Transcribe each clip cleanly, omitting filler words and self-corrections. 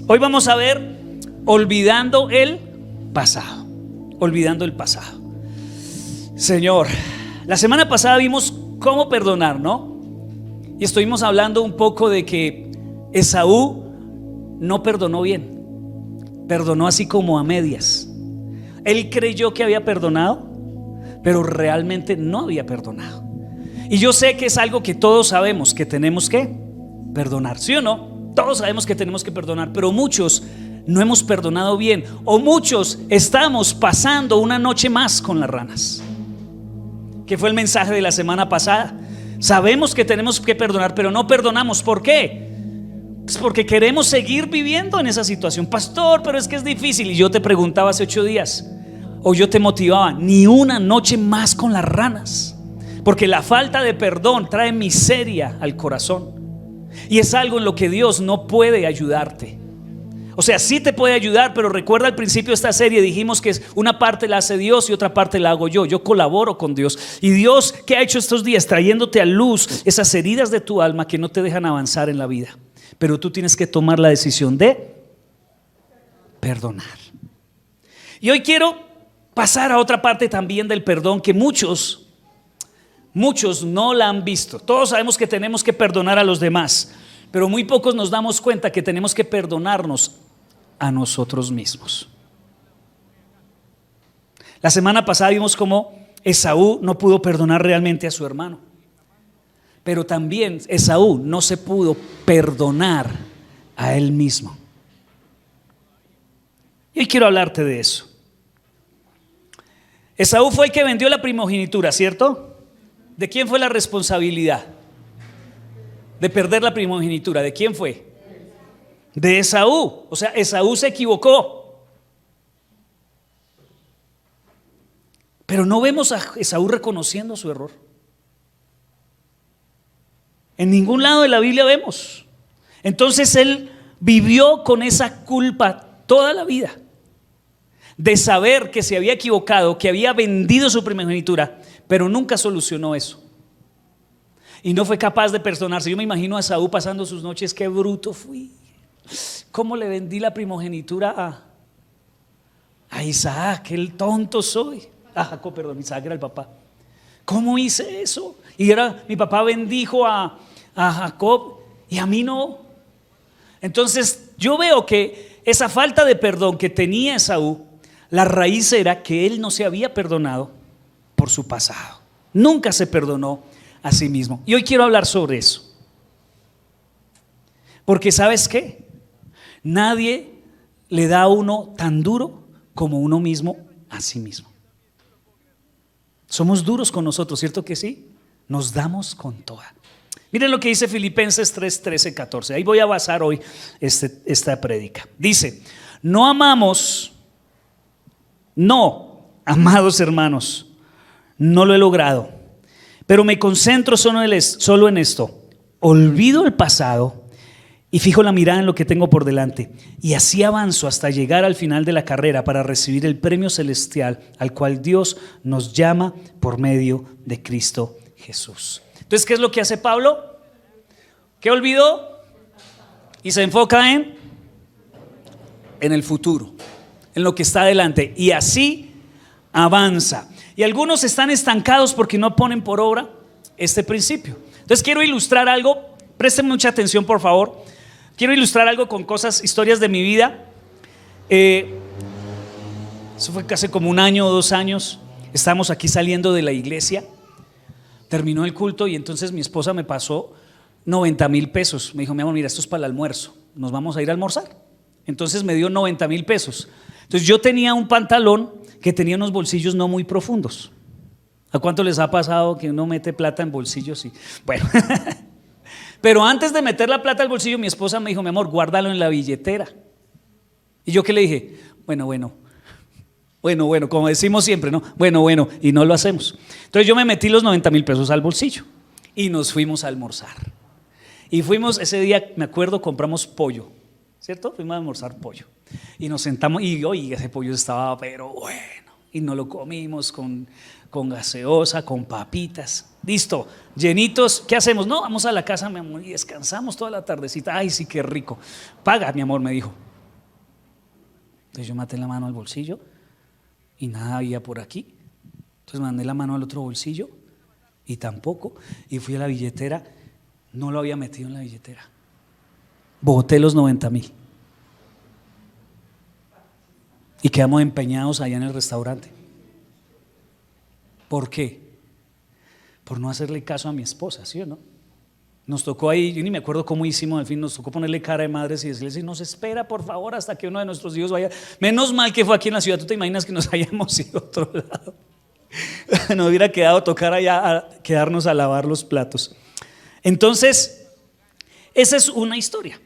Hoy vamos a ver olvidando el pasado. Olvidando el pasado. Señor, la semana pasada vimos cómo perdonar, ¿no? Y estuvimos hablando un poco de que Esaú no perdonó bien, perdonó así como a medias. Él creyó que había perdonado, pero realmente no había perdonado. Y yo sé que es algo que todos sabemos que tenemos que perdonar, ¿sí o no? Todos sabemos que tenemos que perdonar, pero muchos no hemos perdonado bien, o muchos estamos pasando una noche más con las ranas, que fue el mensaje de la semana pasada. Sabemos que tenemos que perdonar, pero no perdonamos. ¿Por qué? Es porque queremos seguir viviendo en esa situación. Pastor, pero es que es difícil. Y yo te preguntaba hace 8 días, o yo te motivaba, ni una noche más con las ranas, porque la falta de perdón trae miseria al corazón, y es algo en lo que Dios no puede ayudarte. O sea, sí te puede ayudar, pero recuerda al principio de esta serie dijimos que una parte la hace Dios y otra parte la hago yo. Yo colaboro con Dios. Y Dios, ¿qué ha hecho estos días? Trayéndote a luz esas heridas de tu alma que no te dejan avanzar en la vida. Pero tú tienes que tomar la decisión de perdonar. Y hoy quiero pasar a otra parte también del perdón que muchos no la han visto. Todos sabemos que tenemos que perdonar a los demás, pero muy pocos nos damos cuenta que tenemos que perdonarnos a nosotros mismos. La semana pasada vimos cómo Esaú no pudo perdonar realmente a su hermano, pero también Esaú no se pudo perdonar a él mismo. Y hoy quiero hablarte de eso. Esaú fue el que vendió la primogenitura, ¿cierto? ¿De quién fue la responsabilidad de perder la primogenitura? ¿De quién fue? De Esaú. O sea, Esaú se equivocó. Pero no vemos a Esaú reconociendo su error. En ningún lado de la Biblia vemos. Entonces él vivió con esa culpa toda la vida, de saber que se había equivocado, que había vendido su primogenitura, pero nunca solucionó eso. Y no fue capaz de perdonarse. Yo me imagino a Esaú pasando sus noches, qué bruto fui. ¿Cómo le vendí la primogenitura a Isaac? Qué tonto soy. A Jacob, perdón, Isaac era el papá. ¿Cómo hice eso? Y mi papá bendijo a Jacob y a mí no. Entonces yo veo que esa falta de perdón que tenía Esaú, la raíz era que él no se había perdonado por su pasado. Nunca se perdonó a sí mismo. Y hoy quiero hablar sobre eso, porque ¿sabes qué? Nadie le da a uno tan duro como uno mismo a sí mismo. Somos duros con nosotros, ¿cierto que sí? Nos damos con toda. Miren lo que dice Filipenses 3, 13, 14. Ahí voy a basar hoy esta prédica. Dice: no, amados hermanos, no lo he logrado, pero me concentro solo en esto. Olvido el pasado y fijo la mirada en lo que tengo por delante, y así avanzo hasta llegar al final de la carrera para recibir el premio celestial al cual Dios nos llama por medio de Cristo Jesús. Entonces, ¿qué es lo que hace Pablo? ¿Qué olvidó? Y se enfoca en el futuro, en lo que está adelante, y así avanza. Y algunos están estancados porque no ponen por obra este principio. Entonces quiero ilustrar algo. Presten mucha atención, por favor. Quiero ilustrar algo con historias de mi vida. Eso fue casi como 1 año o 2 años. Estábamos aquí saliendo de la iglesia. Terminó el culto y entonces mi esposa me pasó 90,000 pesos. Me dijo: mi amor, mira, esto es para el almuerzo, nos vamos a ir a almorzar. Entonces me dio 90,000 pesos. Entonces yo tenía un pantalón que tenía unos bolsillos no muy profundos. ¿A cuánto les ha pasado que uno mete plata en bolsillos? Bueno, pero antes de meter la plata al bolsillo, mi esposa me dijo: mi amor, guárdalo en la billetera. Y yo, ¿qué le dije? Bueno, como decimos siempre, ¿no? Bueno, y no lo hacemos. Entonces yo me metí los 90,000 pesos al bolsillo y nos fuimos a almorzar. Y fuimos ese día, me acuerdo, compramos pollo, ¿cierto? Fuimos a almorzar pollo y nos sentamos y oye, ese pollo estaba pero bueno, y nos lo comimos con gaseosa, con papitas, listo, llenitos. ¿Qué hacemos? No, vamos a la casa, mi amor, y descansamos toda la tardecita. Ay, sí, qué rico. Paga, mi amor, me dijo. Entonces yo maté la mano al bolsillo y nada había por aquí. Entonces mandé la mano al otro bolsillo y tampoco. Y fui a la billetera, no lo había metido en la billetera. Boté los 90,000. Y quedamos empeñados allá en el restaurante. ¿Por qué? Por no hacerle caso a mi esposa, ¿sí o no? Nos tocó ahí, yo ni me acuerdo cómo hicimos, al fin nos tocó ponerle cara de madres y decirle: si nos espera por favor hasta que uno de nuestros hijos vaya. Menos mal que fue aquí en la ciudad. ¿Tú te imaginas que nos hayamos ido a otro lado? Nos hubiera quedado tocar allá, quedarnos a lavar los platos. Entonces, esa es una historia.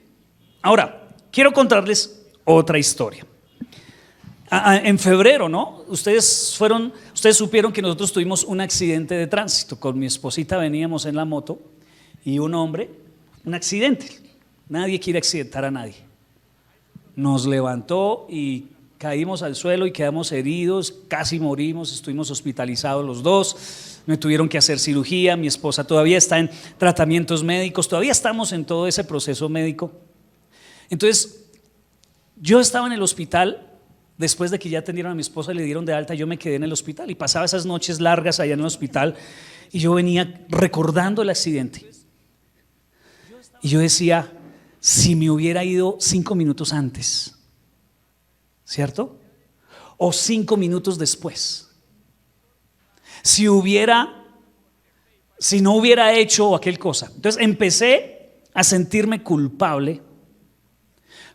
Ahora, quiero contarles otra historia. En febrero, ¿no? Ustedes supieron que nosotros tuvimos un accidente de tránsito. Con mi esposita veníamos en la moto y un hombre, un accidente. Nadie quiere accidentar a nadie. Nos levantó y caímos al suelo y quedamos heridos, casi morimos, estuvimos hospitalizados los dos. Me tuvieron que hacer cirugía, mi esposa todavía está en tratamientos médicos, todavía estamos en todo ese proceso médico. Entonces, yo estaba en el hospital. Después de que ya atendieron a mi esposa y le dieron de alta, yo me quedé en el hospital y pasaba esas noches largas allá en el hospital y yo venía recordando el accidente. Y yo decía: si me hubiera ido 5 minutos antes, ¿cierto? O 5 minutos después. Si no hubiera hecho aquel cosa. Entonces empecé a sentirme culpable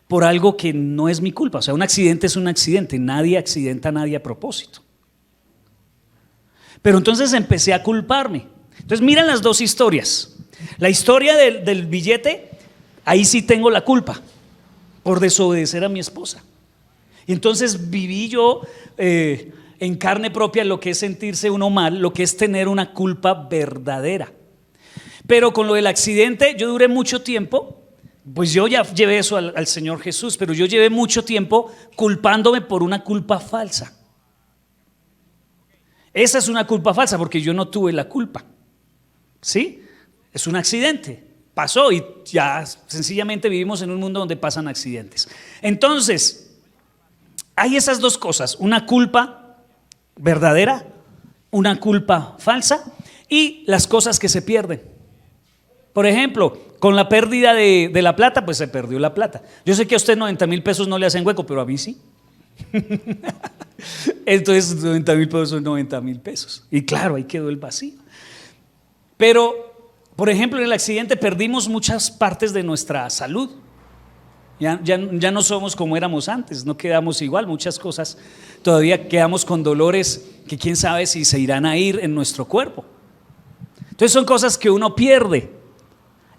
por algo que no es mi culpa. O sea, un accidente es un accidente, nadie accidenta a nadie a propósito. Pero entonces empecé a culparme. Entonces miren las dos historias. La historia del billete, ahí sí tengo la culpa por desobedecer a mi esposa. Y entonces viví yo en carne propia lo que es sentirse uno mal, lo que es tener una culpa verdadera. Pero con lo del accidente yo duré mucho tiempo. Pues yo ya llevé eso al Señor Jesús, pero yo llevé mucho tiempo culpándome por una culpa falsa. Esa es una culpa falsa porque yo no tuve la culpa. ¿Sí? Es un accidente, pasó y ya sencillamente vivimos en un mundo donde pasan accidentes. Entonces, hay esas dos cosas: una culpa verdadera, una culpa falsa y las cosas que se pierden. Por ejemplo, con la pérdida de la plata, pues se perdió la plata. Yo sé que a usted 90,000 pesos no le hacen hueco, pero a mí sí. Entonces 90,000 pesos son 90,000 pesos. Y claro, ahí quedó el vacío. Pero, por ejemplo, en el accidente perdimos muchas partes de nuestra salud. Ya no somos como éramos antes, no quedamos igual, muchas cosas. Todavía quedamos con dolores que quién sabe si se irán a ir en nuestro cuerpo. Entonces son cosas que uno pierde.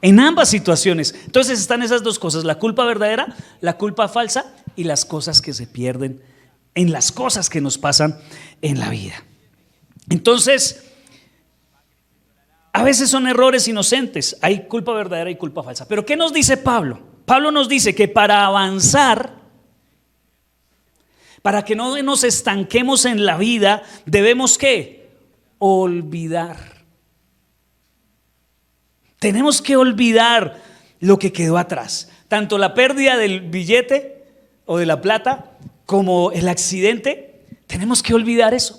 En ambas situaciones. Entonces están esas dos cosas: la culpa verdadera, la culpa falsa y las cosas que se pierden en las cosas que nos pasan en la vida. Entonces, a veces son errores inocentes, hay culpa verdadera y culpa falsa. Pero ¿qué nos dice Pablo? Pablo nos dice que para avanzar, para que no nos estanquemos en la vida, debemos ¿qué? Olvidar. Tenemos que olvidar lo que quedó atrás. Tanto la pérdida del billete o de la plata como el accidente, tenemos que olvidar eso.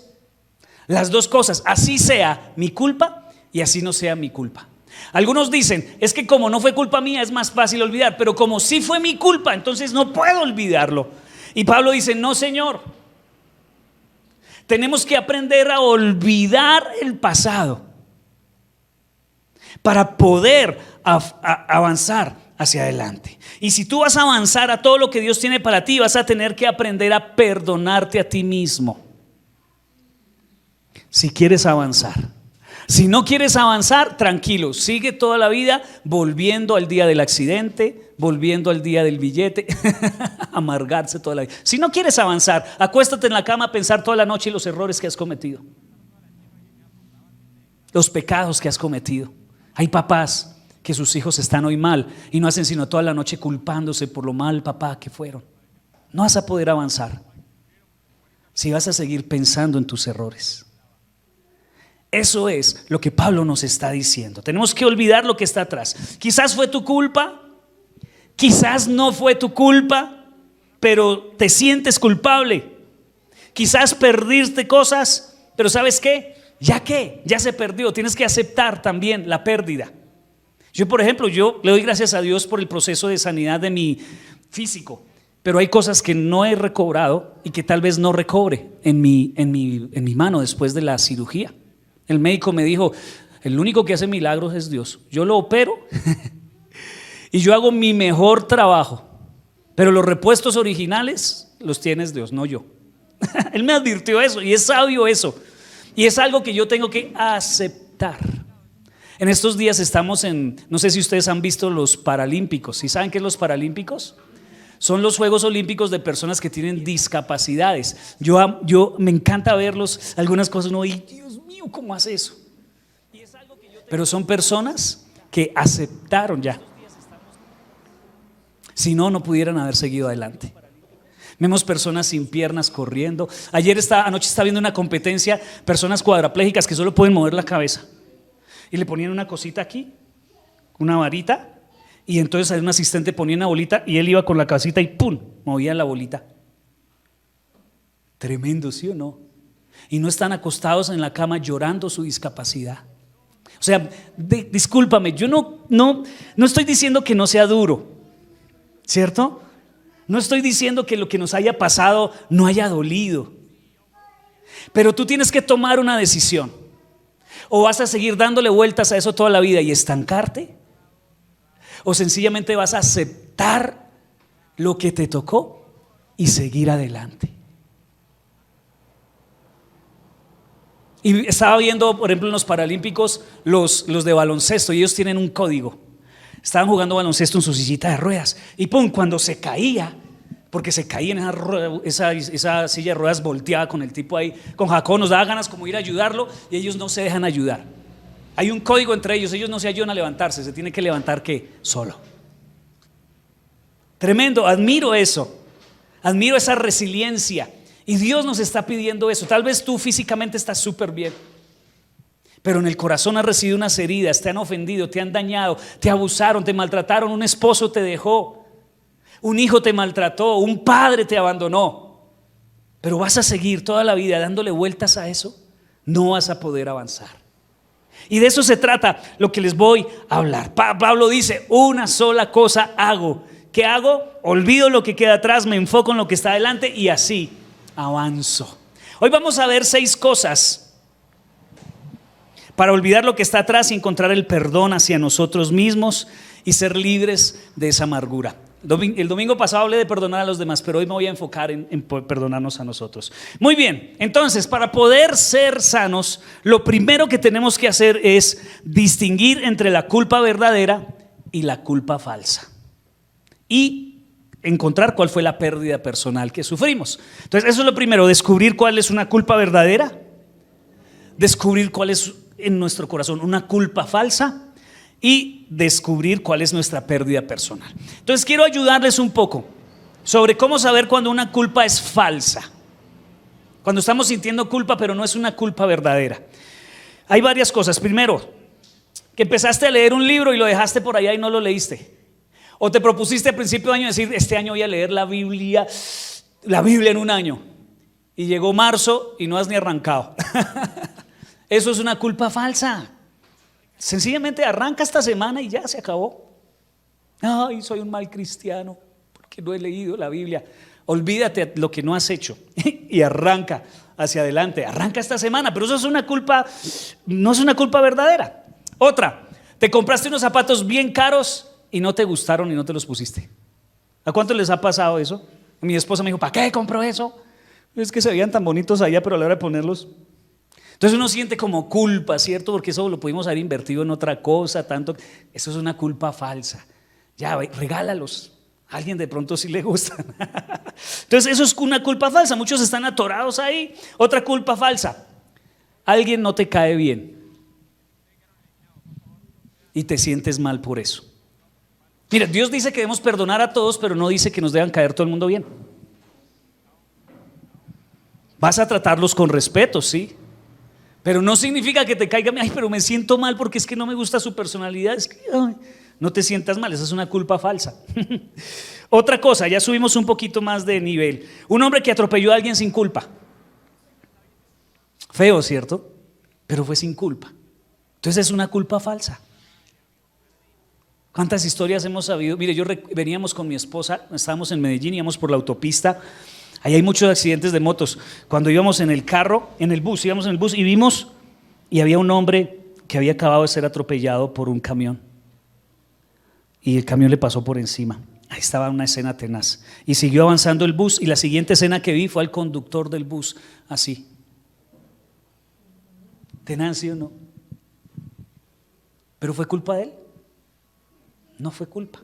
Las dos cosas, así sea mi culpa y así no sea mi culpa. Algunos dicen: es que como no fue culpa mía es más fácil olvidar, pero como sí fue mi culpa, entonces no puedo olvidarlo. Y Pablo dice: no, señor. Tenemos que aprender a olvidar el pasado para poder avanzar hacia adelante. Y si tú vas a avanzar a todo lo que Dios tiene para ti, vas a tener que aprender a perdonarte a ti mismo. Si quieres avanzar. Si no quieres avanzar, tranquilo, sigue toda la vida volviendo al día del accidente, volviendo al día del billete, amargarse toda la vida. Si no quieres avanzar, acuéstate en la cama a pensar toda la noche los errores que has cometido, los pecados que has cometido. Hay papás que sus hijos están hoy mal y no hacen sino toda la noche culpándose por lo mal papá que fueron. No vas a poder avanzar si vas a seguir pensando en tus errores. Eso es lo que Pablo nos está diciendo. Tenemos que olvidar lo que está atrás. Quizás fue tu culpa, quizás no fue tu culpa, pero te sientes culpable. Quizás perdiste cosas, pero ¿sabes qué? Ya se perdió. Tienes que aceptar también la pérdida. Yo, por ejemplo, yo le doy gracias a Dios por el proceso de sanidad de mi físico, pero hay cosas que no he recobrado y que tal vez no recobre en mi mano después de la cirugía. El médico me dijo, el único que hace milagros es Dios. Yo lo opero y yo hago mi mejor trabajo, pero los repuestos originales los tienes Dios, no yo. Él me advirtió eso y es sabio eso. Y es algo que yo tengo que aceptar. En estos días estamos no sé si ustedes han visto los Paralímpicos. ¿Sí saben qué es los Paralímpicos? Son los Juegos Olímpicos de personas que tienen discapacidades. Yo me encanta verlos, algunas cosas no, y Dios mío, ¿cómo hace eso? Pero son personas que aceptaron ya. Si no, no pudieran haber seguido adelante. Vemos personas sin piernas corriendo. Anoche estaba viendo una competencia, personas cuadraplégicas que solo pueden mover la cabeza. Y le ponían una cosita aquí, una varita, y entonces un asistente ponía una bolita y él iba con la casita y ¡pum! Movía la bolita. Tremendo, ¿sí o no? Y no están acostados en la cama llorando su discapacidad. O sea, discúlpame, yo no estoy diciendo que no sea duro, ¿cierto? No estoy diciendo que lo que nos haya pasado no haya dolido, pero tú tienes que tomar una decisión. O vas a seguir dándole vueltas a eso toda la vida y estancarte, o sencillamente vas a aceptar lo que te tocó y seguir adelante. Y estaba viendo, por ejemplo, en los Paralímpicos, los de baloncesto, y ellos tienen un código. Estaban jugando baloncesto en su sillita de ruedas y pum, cuando se caía, porque se caía en esa silla de ruedas, volteaba con el tipo ahí, con Jacob, nos daba ganas como ir a ayudarlo y ellos no se dejan ayudar. Hay un código entre ellos no se ayudan a levantarse, se tiene que levantar ¿qué? Solo. Tremendo, admiro eso, admiro esa resiliencia. Y Dios nos está pidiendo eso. Tal vez tú físicamente estás súper bien, pero en el corazón has recibido unas heridas, te han ofendido, te han dañado, te abusaron, te maltrataron, un esposo te dejó, un hijo te maltrató, un padre te abandonó. Pero vas a seguir toda la vida dándole vueltas a eso, no vas a poder avanzar. Y de eso se trata lo que les voy a hablar. Pablo dice, una sola cosa hago. ¿Qué hago? Olvido lo que queda atrás, me enfoco en lo que está adelante y así avanzo. Hoy vamos a ver 6 cosas para olvidar lo que está atrás y encontrar el perdón hacia nosotros mismos y ser libres de esa amargura. El domingo pasado hablé de perdonar a los demás, pero hoy me voy a enfocar en perdonarnos a nosotros. Muy bien, entonces para poder ser sanos, lo primero que tenemos que hacer es distinguir entre la culpa verdadera y la culpa falsa y encontrar cuál fue la pérdida personal que sufrimos. Entonces eso es lo primero, descubrir cuál es una culpa verdadera, descubrir cuál es en nuestro corazón una culpa falsa y descubrir cuál es nuestra pérdida personal. Entonces quiero ayudarles un poco sobre cómo saber cuando una culpa es falsa, cuando estamos sintiendo culpa pero no es una culpa verdadera. Hay varias cosas. Primero, que empezaste a leer un libro y lo dejaste por allá y no lo leíste. O te propusiste a principio de año decir, este año voy a leer la Biblia en un año. Y llegó marzo y no has ni arrancado. Eso es una culpa falsa. Sencillamente arranca esta semana y ya se acabó. Ay, soy un mal cristiano porque no he leído la Biblia. Olvídate lo que no has hecho y arranca hacia adelante. Arranca esta semana, pero eso es una culpa, no es una culpa verdadera. Otra, te compraste unos zapatos bien caros y no te gustaron y no te los pusiste. ¿A cuántos les ha pasado eso? Mi esposa me dijo, ¿para qué compró eso? Es que se veían tan bonitos allá, pero a la hora de ponerlos. Entonces uno siente como culpa, ¿cierto? Porque eso lo pudimos haber invertido en otra cosa, tanto. Eso es una culpa falsa. Ya, regálalos. A alguien de pronto sí le gustan. Entonces eso es una culpa falsa. Muchos están atorados ahí. Otra culpa falsa. Alguien no te cae bien y te sientes mal por eso. Mira, Dios dice que debemos perdonar a todos, pero no dice que nos deban caer todo el mundo bien. Vas a tratarlos con respeto, sí, pero no significa que te caiga, ay, pero me siento mal porque es que no me gusta su personalidad. Es que, ay, No te sientas mal, esa es una culpa falsa. Otra cosa, ya subimos un poquito más de nivel. Un hombre que atropelló a alguien sin culpa. Feo, ¿cierto? Pero fue sin culpa. Entonces es una culpa falsa. ¿Cuántas historias hemos sabido? Mire, veníamos con mi esposa, estábamos en Medellín, íbamos por la autopista. Ahí hay muchos accidentes de motos. Cuando íbamos en el carro, íbamos en el bus y vimos, y había un hombre que había acabado de ser atropellado por un camión. Y el camión le pasó por encima. Ahí estaba una escena tenaz. Y siguió avanzando el bus, y la siguiente escena que vi fue al conductor del bus, así. Tenaz, ¿sí o no? ¿Pero fue culpa de él? No fue culpa.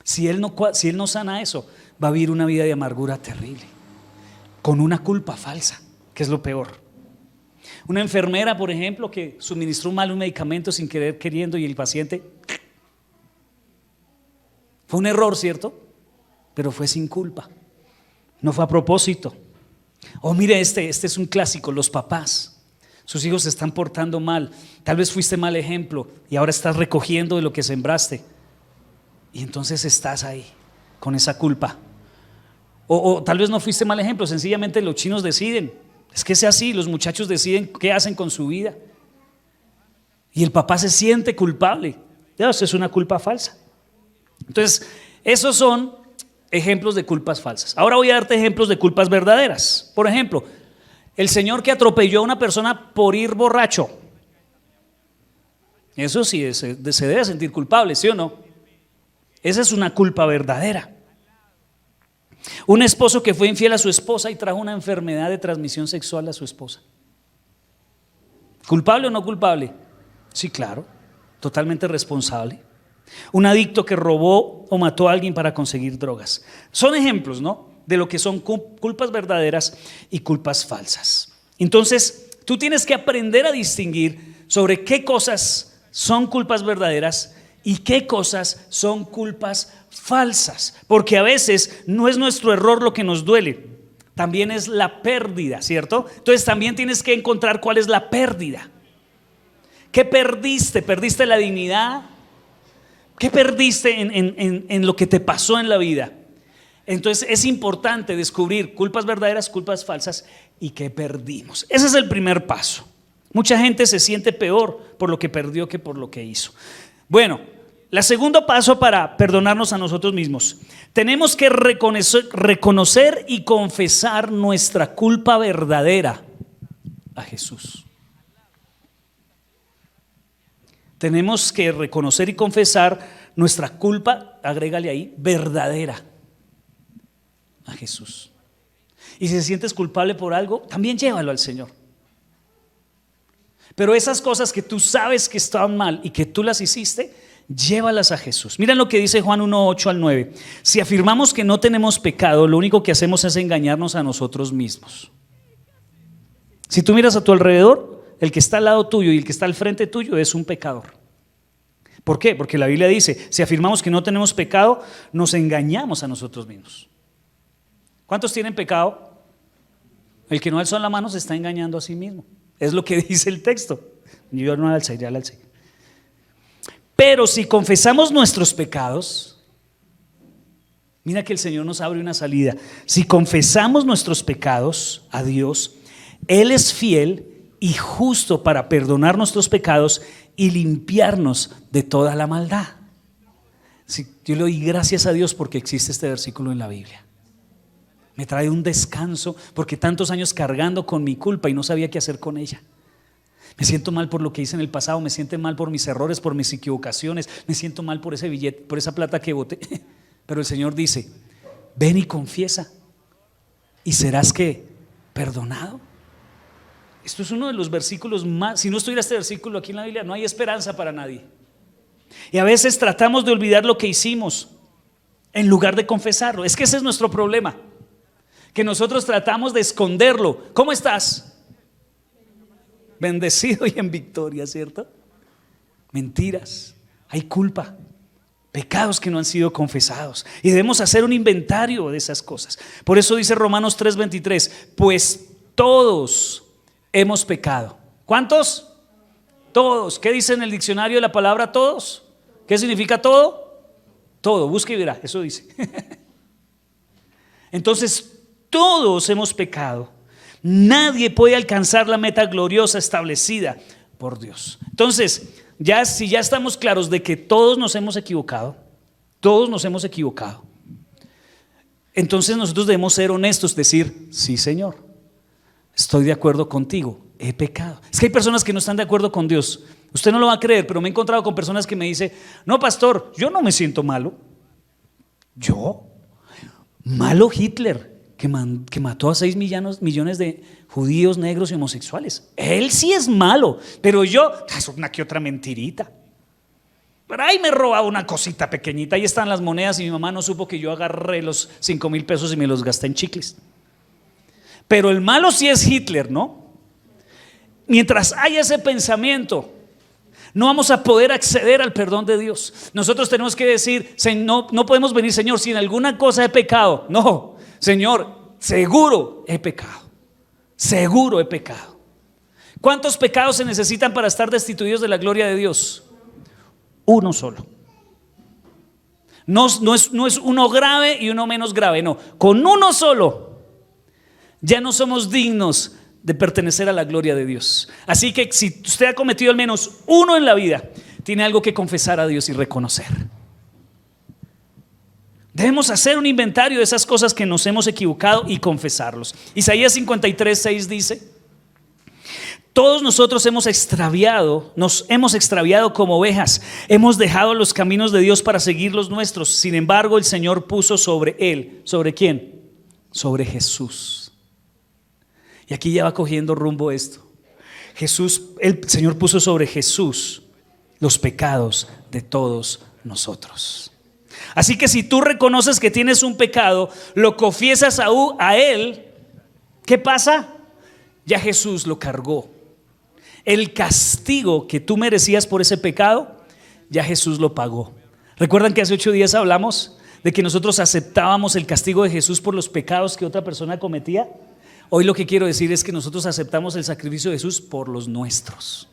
Si él no sana eso, va a vivir una vida de amargura terrible, con una culpa falsa, que es lo peor. Una enfermera, por ejemplo, que suministró mal un medicamento sin querer queriendo, y el paciente, fue un error, ¿cierto? Pero fue sin culpa, no fue a propósito. O mire, este es un clásico, los papás. Sus hijos se están portando mal, tal vez fuiste mal ejemplo y ahora estás recogiendo de lo que sembraste, y entonces estás ahí con esa culpa. O tal vez no fuiste mal ejemplo, sencillamente los chinos deciden, es que es así, los muchachos deciden qué hacen con su vida, y el papá se siente culpable. Eso es una culpa falsa. Entonces, esos son ejemplos de culpas falsas. Ahora voy a darte ejemplos de culpas verdaderas. Por ejemplo, el señor que atropelló a una persona por ir borracho. Eso sí, se debe sentir culpable, ¿sí o no? Esa es una culpa verdadera. Un esposo que fue infiel a su esposa y trajo una enfermedad de transmisión sexual a su esposa. ¿Culpable o no culpable? Sí, claro, totalmente responsable. Un adicto que robó o mató a alguien para conseguir drogas. Son ejemplos, ¿no?, de lo que son culpas verdaderas y culpas falsas. Entonces, tú tienes que aprender a distinguir sobre qué cosas son culpas verdaderas y qué cosas son culpas falsas, porque a veces no es nuestro error lo que nos duele, también es la pérdida, ¿cierto? Entonces también tienes que encontrar cuál es la pérdida. ¿Qué perdiste? ¿Perdiste la dignidad? ¿Qué perdiste en lo que te pasó en la vida? Entonces es importante descubrir culpas verdaderas, culpas falsas y qué perdimos. Ese es el primer paso. Mucha gente se siente peor por lo que perdió que por lo que hizo. Bueno, el segundo paso para perdonarnos a nosotros mismos: tenemos que reconocer y confesar nuestra culpa verdadera a Jesús. Tenemos que reconocer y confesar nuestra culpa, agrégale ahí, verdadera a Jesús. Y si te sientes culpable por algo, también llévalo al Señor. Pero esas cosas que tú sabes que estaban mal y que tú las hiciste, llévalas a Jesús. Miren lo que dice Juan 1:8 al 9. Si afirmamos que no tenemos pecado, lo único que hacemos es engañarnos a nosotros mismos. Si tú miras a tu alrededor, el que está al lado tuyo y el que está al frente tuyo es un pecador. ¿Por qué? Porque la Biblia dice, si afirmamos que no tenemos pecado, nos engañamos a nosotros mismos. ¿Cuántos tienen pecado? El que no alzó la mano se está engañando a sí mismo. Es lo que dice el texto. Yo no alcé, ya la alcé. Pero si confesamos nuestros pecados, mira que el Señor nos abre una salida. Si confesamos nuestros pecados a Dios, Él es fiel y justo para perdonar nuestros pecados y limpiarnos de toda la maldad. Sí, yo le doy gracias a Dios porque existe este versículo en la Biblia. Me trae un descanso, porque tantos años cargando con mi culpa y no sabía qué hacer con ella. Me siento mal por lo que hice en el pasado, me siento mal por mis errores, por mis equivocaciones, me siento mal por ese billete, por esa plata que boté. Pero el Señor dice, ven y confiesa y serás ¿qué? Perdonado. Esto es uno de los versículos más, si no estuviera este versículo aquí en la Biblia, no hay esperanza para nadie. Y a veces tratamos de olvidar lo que hicimos en lugar de confesarlo. Es que ese es nuestro problema, que nosotros tratamos de esconderlo. ¿Cómo estás? Bendecido y en victoria, ¿cierto? Mentiras, hay culpa, pecados que no han sido confesados, y debemos hacer un inventario de esas cosas. Por eso dice Romanos 3:23, pues todos hemos pecado. ¿Cuántos? Todos. ¿Qué dice en el diccionario la palabra todos? ¿Qué significa todo? Todo, busque y verá, eso dice. Entonces, todos hemos pecado. Nadie puede alcanzar la meta gloriosa establecida por Dios. Entonces, si ya estamos claros de que todos nos hemos equivocado, entonces nosotros debemos ser honestos, decir, sí, Señor, estoy de acuerdo contigo, he pecado. Es que hay personas que no están de acuerdo con Dios. Usted no lo va a creer, pero me he encontrado con personas que me dicen, no, pastor, yo no me siento malo. ¿Yo? Malo Hitler, que mató a 6 millones de judíos, negros y homosexuales. Él sí es malo, pero yo, es una que otra mentirita. Pero ahí me robaba una cosita pequeñita, ahí están las monedas y mi mamá no supo que yo agarré los 5,000 pesos y me los gasté en chicles. Pero el malo sí es Hitler, ¿no? Mientras haya ese pensamiento, no vamos a poder acceder al perdón de Dios. Nosotros tenemos que decir, no podemos venir, Señor, si en alguna cosa he pecado. No, Señor, seguro he pecado. Seguro he pecado. ¿Cuántos pecados se necesitan para estar destituidos de la gloria de Dios? Uno solo. No es uno grave y uno menos grave, no. Con uno solo ya no somos dignos de pertenecer a la gloria de Dios. Así que si usted ha cometido al menos uno en la vida, tiene algo que confesar a Dios y reconocer. Debemos hacer un inventario de esas cosas que nos hemos equivocado y confesarlos. Isaías 53:6 dice: todos nosotros nos hemos extraviado como ovejas, hemos dejado los caminos de Dios para seguir los nuestros. Sin embargo, el Señor puso sobre él, ¿sobre quién? Sobre Jesús. Y aquí ya va cogiendo rumbo esto. El Señor puso sobre Jesús los pecados de todos nosotros. Así que si tú reconoces que tienes un pecado, lo confiesas a Él, ¿qué pasa? Ya Jesús lo cargó. El castigo que tú merecías por ese pecado, ya Jesús lo pagó. ¿Recuerdan que hace 8 días hablamos de que nosotros aceptábamos el castigo de Jesús por los pecados que otra persona cometía? Hoy lo que quiero decir es que nosotros aceptamos el sacrificio de Jesús por los nuestros.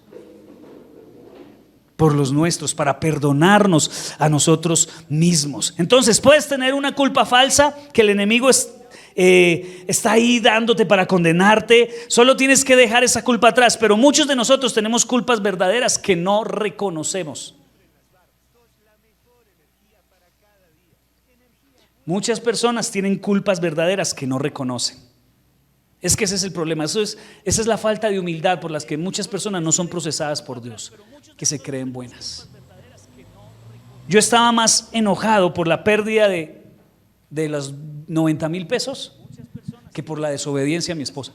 Por los nuestros, para perdonarnos a nosotros mismos. Entonces puedes tener una culpa falsa que el enemigo está ahí dándote para condenarte. Solo tienes que dejar esa culpa atrás. Pero muchos de nosotros tenemos culpas verdaderas que no reconocemos. Muchas personas tienen culpas verdaderas que no reconocen. Es que ese es el problema. Esa es la falta de humildad por las que muchas personas no son procesadas por Dios, que se creen buenas. Yo estaba más enojado por la pérdida de los 90,000 pesos que por la desobediencia a mi esposa.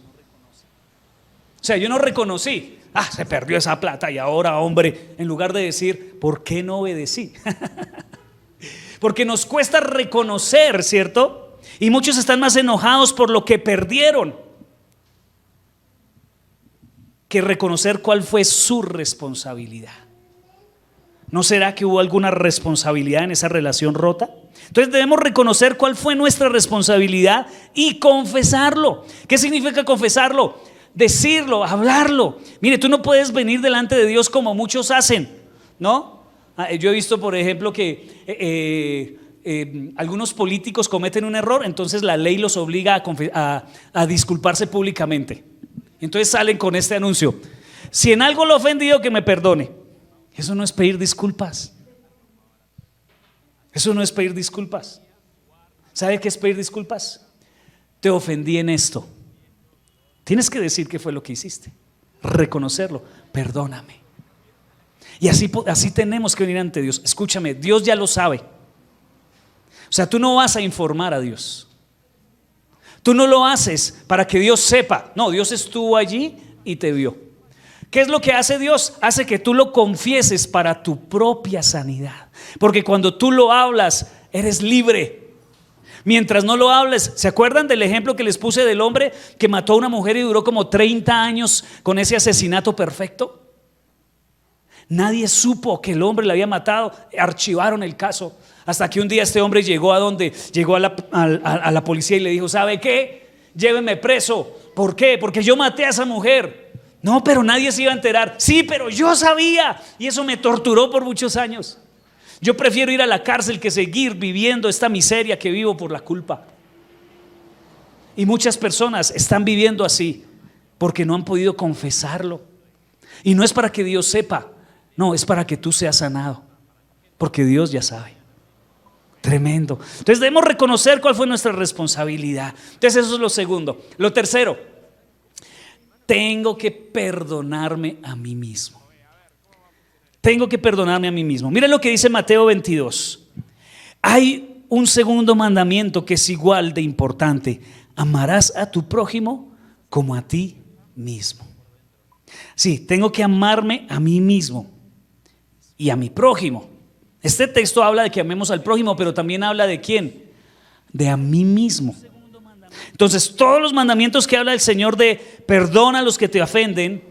O sea, yo no reconocí, se perdió esa plata y ahora, hombre, en lugar de decir, ¿por qué no obedecí? Porque nos cuesta reconocer, ¿cierto? Y muchos están más enojados por lo que perdieron que reconocer cuál fue su responsabilidad. ¿No será que hubo alguna responsabilidad en esa relación rota? Entonces debemos reconocer cuál fue nuestra responsabilidad y confesarlo. ¿Qué significa confesarlo? Decirlo, hablarlo. Mire, tú no puedes venir delante de Dios como muchos hacen, ¿no? Yo he visto, por ejemplo, que algunos políticos cometen un error, entonces la ley los obliga a disculparse públicamente. Entonces salen con este anuncio: si en algo lo he ofendido, que me perdone. Eso no es pedir disculpas. Eso no es pedir disculpas. ¿Sabe qué es pedir disculpas? Te ofendí en esto. Tienes que decir qué fue lo que hiciste, reconocerlo, perdóname. Y así tenemos que venir ante Dios. Escúchame, Dios ya lo sabe. O sea, tú no vas a informar a Dios. Tú no lo haces para que Dios sepa. No, Dios estuvo allí y te vio. ¿Qué es lo que hace Dios? Hace que tú lo confieses para tu propia sanidad. Porque cuando tú lo hablas, eres libre. Mientras no lo hables, ¿se acuerdan del ejemplo que les puse del hombre que mató a una mujer y duró como 30 años con ese asesinato perfecto? Nadie supo que el hombre le había matado. Archivaron el caso. Hasta que un día este hombre llegó a la policía y le dijo: ¿sabe qué? Llévenme preso. ¿Por qué? Porque yo maté a esa mujer. No, pero nadie se iba a enterar. Sí, pero yo sabía. Y eso me torturó por muchos años. Yo prefiero ir a la cárcel que seguir viviendo esta miseria que vivo por la culpa. Y muchas personas están viviendo así porque no han podido confesarlo. Y no es para que Dios sepa, no, es para que tú seas sanado, porque Dios ya sabe. Tremendo. Entonces debemos reconocer cuál fue nuestra responsabilidad. Entonces eso es lo segundo. Lo tercero, tengo que perdonarme a mí mismo. Tengo que perdonarme a mí mismo. Mira lo que dice Mateo 22. Hay un segundo mandamiento que es igual de importante. Amarás a tu prójimo como a ti mismo. Sí, tengo que amarme a mí mismo y a mi prójimo. Este texto habla de que amemos al prójimo, pero también habla de ¿quién? De a mí mismo. Entonces, todos los mandamientos que habla el Señor de perdona a los que te ofenden,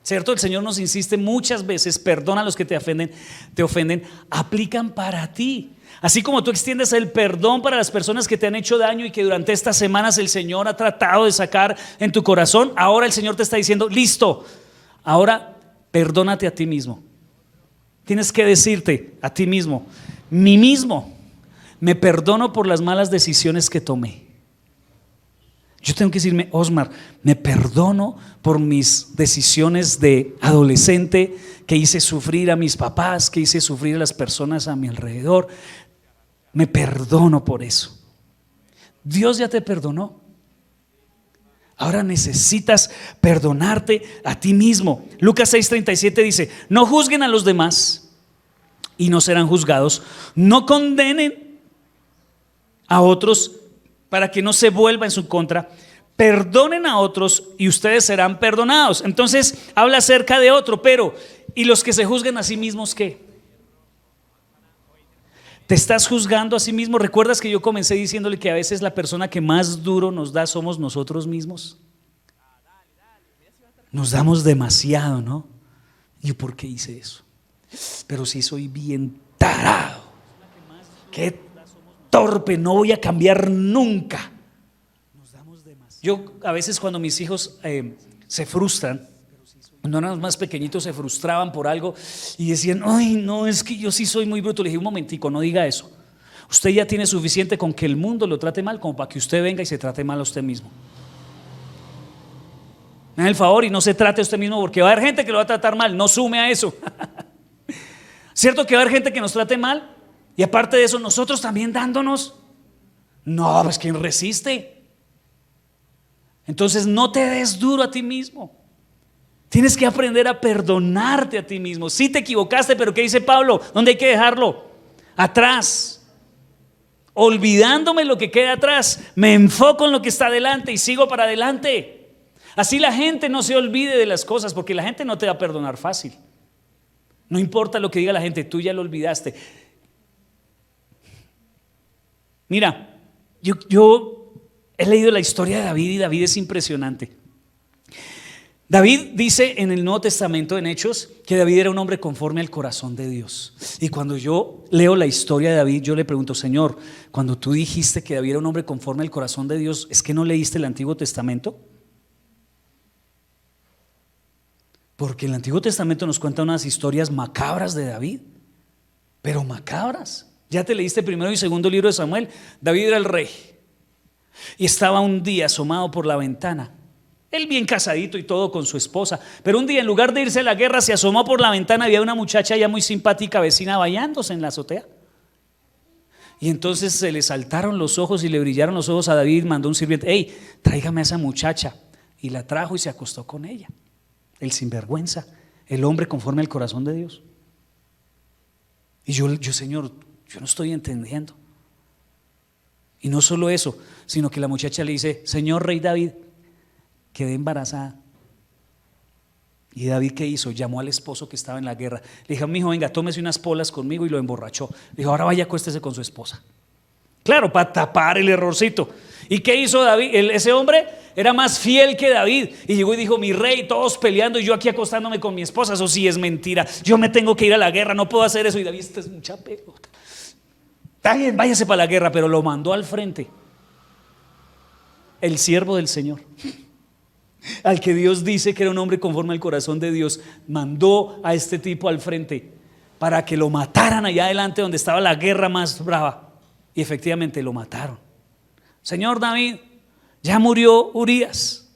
¿cierto? El Señor nos insiste muchas veces, perdona a los que te ofenden, aplican para ti. Así como tú extiendes el perdón para las personas que te han hecho daño y que durante estas semanas el Señor ha tratado de sacar en tu corazón, ahora el Señor te está diciendo, listo, ahora perdónate a ti mismo. Tienes que decirte a ti mismo, mí mismo, me perdono por las malas decisiones que tomé. Yo tengo que decirme, Osmar, me perdono por mis decisiones de adolescente, que hice sufrir a mis papás, que hice sufrir a las personas a mi alrededor. Me perdono por eso. Dios ya te perdonó. Ahora necesitas perdonarte a ti mismo. Lucas 6:37 dice, no juzguen a los demás y no serán juzgados. No condenen a otros para que no se vuelva en su contra. Perdonen a otros y ustedes serán perdonados. Entonces habla acerca de otro, pero ¿y los que se juzgan a sí mismos qué? ¿Te estás juzgando a sí mismo? ¿Recuerdas que yo comencé diciéndole que a veces la persona que más duro nos da somos nosotros mismos? Nos damos demasiado, ¿no? ¿Y por qué hice eso? Pero si soy bien tarado, qué torpe, no voy a cambiar nunca. Yo a veces cuando mis hijos se frustran, cuando eran más pequeñitos se frustraban por algo y decían, ay no, es que yo sí soy muy bruto. Le dije, un momentico, no diga eso. Usted ya tiene suficiente con que el mundo lo trate mal como para que usted venga y se trate mal a usted mismo. Me da el favor y no se trate a usted mismo, porque va a haber gente que lo va a tratar mal. No sume a eso. ¿Cierto que va a haber gente que nos trate mal? Y aparte de eso, nosotros también dándonos. No, pues ¿quién resiste? Entonces no te des duro a ti mismo. Tienes que aprender a perdonarte a ti mismo. Sí te equivocaste, pero ¿qué dice Pablo? ¿Dónde hay que dejarlo? Atrás. Olvidándome lo que queda atrás, me enfoco en lo que está adelante y sigo para adelante. Así la gente no se olvide de las cosas, porque la gente no te va a perdonar fácil. No importa lo que diga la gente, tú ya lo olvidaste. Mira, yo he leído la historia de David y David es impresionante. David dice en el Nuevo Testamento, en Hechos, que David era un hombre conforme al corazón de Dios. Y cuando yo leo la historia de David, yo le pregunto, Señor, cuando tú dijiste que David era un hombre conforme al corazón de Dios, ¿es que no leíste el Antiguo Testamento? Porque el Antiguo Testamento nos cuenta unas historias macabras de David, pero macabras. Ya te leíste primero y segundo libro de Samuel. David era el rey y estaba un día asomado por la ventana. Él bien casadito y todo con su esposa, pero un día en lugar de irse a la guerra se asomó por la ventana y había una muchacha ya muy simpática vecina bañándose en la azotea. Y entonces se le saltaron los ojos y le brillaron los ojos a David. Mandó un sirviente, hey, tráigame a esa muchacha. Y la trajo y se acostó con ella. El sinvergüenza, el hombre conforme al corazón de Dios. Y yo Señor, yo no estoy entendiendo. Y no solo eso, sino que la muchacha le dice, Señor rey David, quedé embarazada. Y David, ¿qué hizo? Llamó al esposo que estaba en la guerra. Le dijo, mijo, venga, tómese unas polas conmigo, y lo emborrachó. Le dijo, ahora vaya, acuéstese con su esposa. Claro, para tapar el errorcito. ¿Y qué hizo David? Ese hombre era más fiel que David. Y llegó y dijo, mi rey, todos peleando y yo aquí acostándome con mi esposa. Eso sí es mentira. Yo me tengo que ir a la guerra, no puedo hacer eso. Y David, esta es mucha pelota. Está bien, váyase para la guerra, pero lo mandó al frente. El siervo del Señor, al que Dios dice que era un hombre conforme al corazón de Dios, mandó a este tipo al frente para que lo mataran allá adelante donde estaba la guerra más brava. Y efectivamente lo mataron. Señor David, ya murió Urías.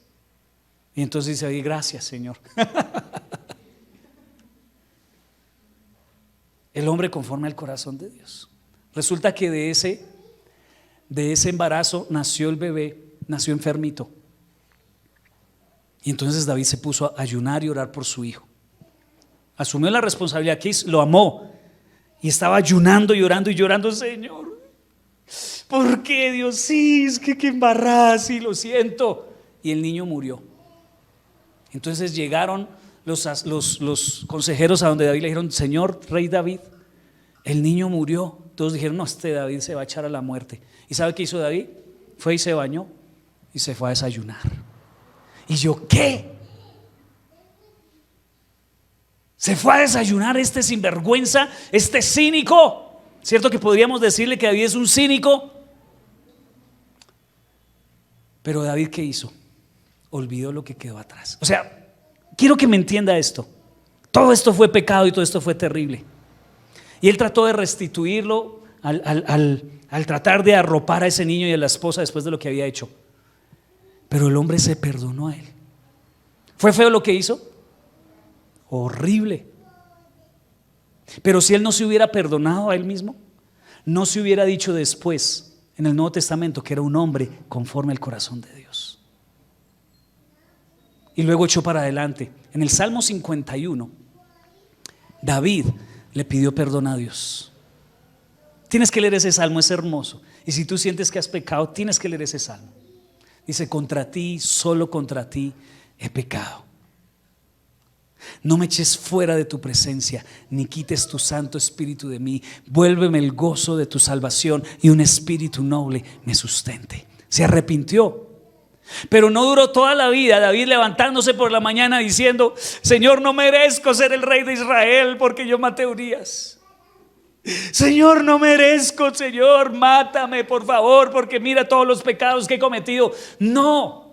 Y entonces dice David, gracias Señor. El hombre conforme al corazón de Dios. Resulta que de ese embarazo nació el bebé, nació enfermito. Y entonces David se puso a ayunar y orar por su hijo. Asumió la responsabilidad, que lo amó. Y estaba ayunando y orando y llorando, Señor, ¿por qué Dios? Sí, es que embarrada, sí, lo siento. Y el niño murió. Entonces llegaron los consejeros a donde David, le dijeron, Señor rey David, el niño murió. Todos dijeron, no, este David se va a echar a la muerte. ¿Y sabe qué hizo David? Fue y se bañó y se fue a desayunar. Y yo, ¿qué? Se fue a desayunar este sinvergüenza, este cínico. ¿Cierto que podríamos decirle que David es un cínico? Pero David, ¿qué hizo? Olvidó lo que quedó atrás. O sea, quiero que me entienda esto. Todo esto fue pecado y todo esto fue terrible. Y él trató de restituirlo al tratar de arropar a ese niño y a la esposa después de lo que había hecho. Pero el hombre se perdonó a él. ¿Fue feo lo que hizo? Horrible. Pero si él no se hubiera perdonado a él mismo, no se hubiera dicho después en el Nuevo Testamento que era un hombre conforme al corazón de Dios. Y luego echó para adelante. En el Salmo 51, David le pidió perdón a Dios. Tienes que leer ese salmo, es hermoso. Y si tú sientes que has pecado, tienes que leer ese salmo. Dice, contra ti, solo contra ti he pecado. No me eches fuera de tu presencia, ni quites tu Santo Espíritu de mí. Vuélveme el gozo de tu salvación y un espíritu noble me sustente. Se arrepintió, pero no duró toda la vida David levantándose por la mañana diciendo, Señor, no merezco ser el rey de Israel porque yo maté a Urías. Señor, no merezco, Señor, mátame por favor porque mira todos los pecados que he cometido. No.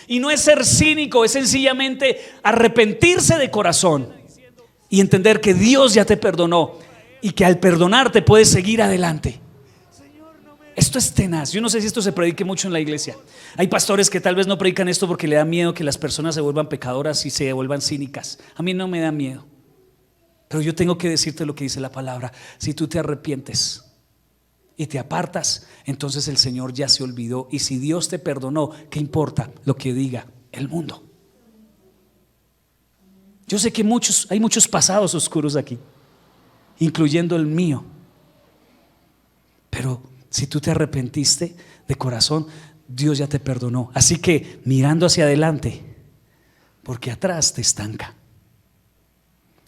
Y no es ser cínico, es sencillamente arrepentirse de corazón y entender que Dios ya te perdonó y que al perdonarte puedes seguir adelante. Esto es tenaz. Yo no sé si esto se predique mucho en la iglesia. Hay pastores que tal vez no predican esto porque le da miedo que las personas se vuelvan pecadoras y se vuelvan cínicas. A mí no me da miedo, pero yo tengo que decirte lo que dice la palabra. Si tú te arrepientes y te apartas, entonces el Señor ya se olvidó. Y si Dios te perdonó, ¿qué importa lo que diga el mundo? Yo sé que hay muchos pasados oscuros aquí, incluyendo el mío. Pero si tú te arrepentiste de corazón, Dios ya te perdonó. Así que mirando hacia adelante, porque atrás te estanca.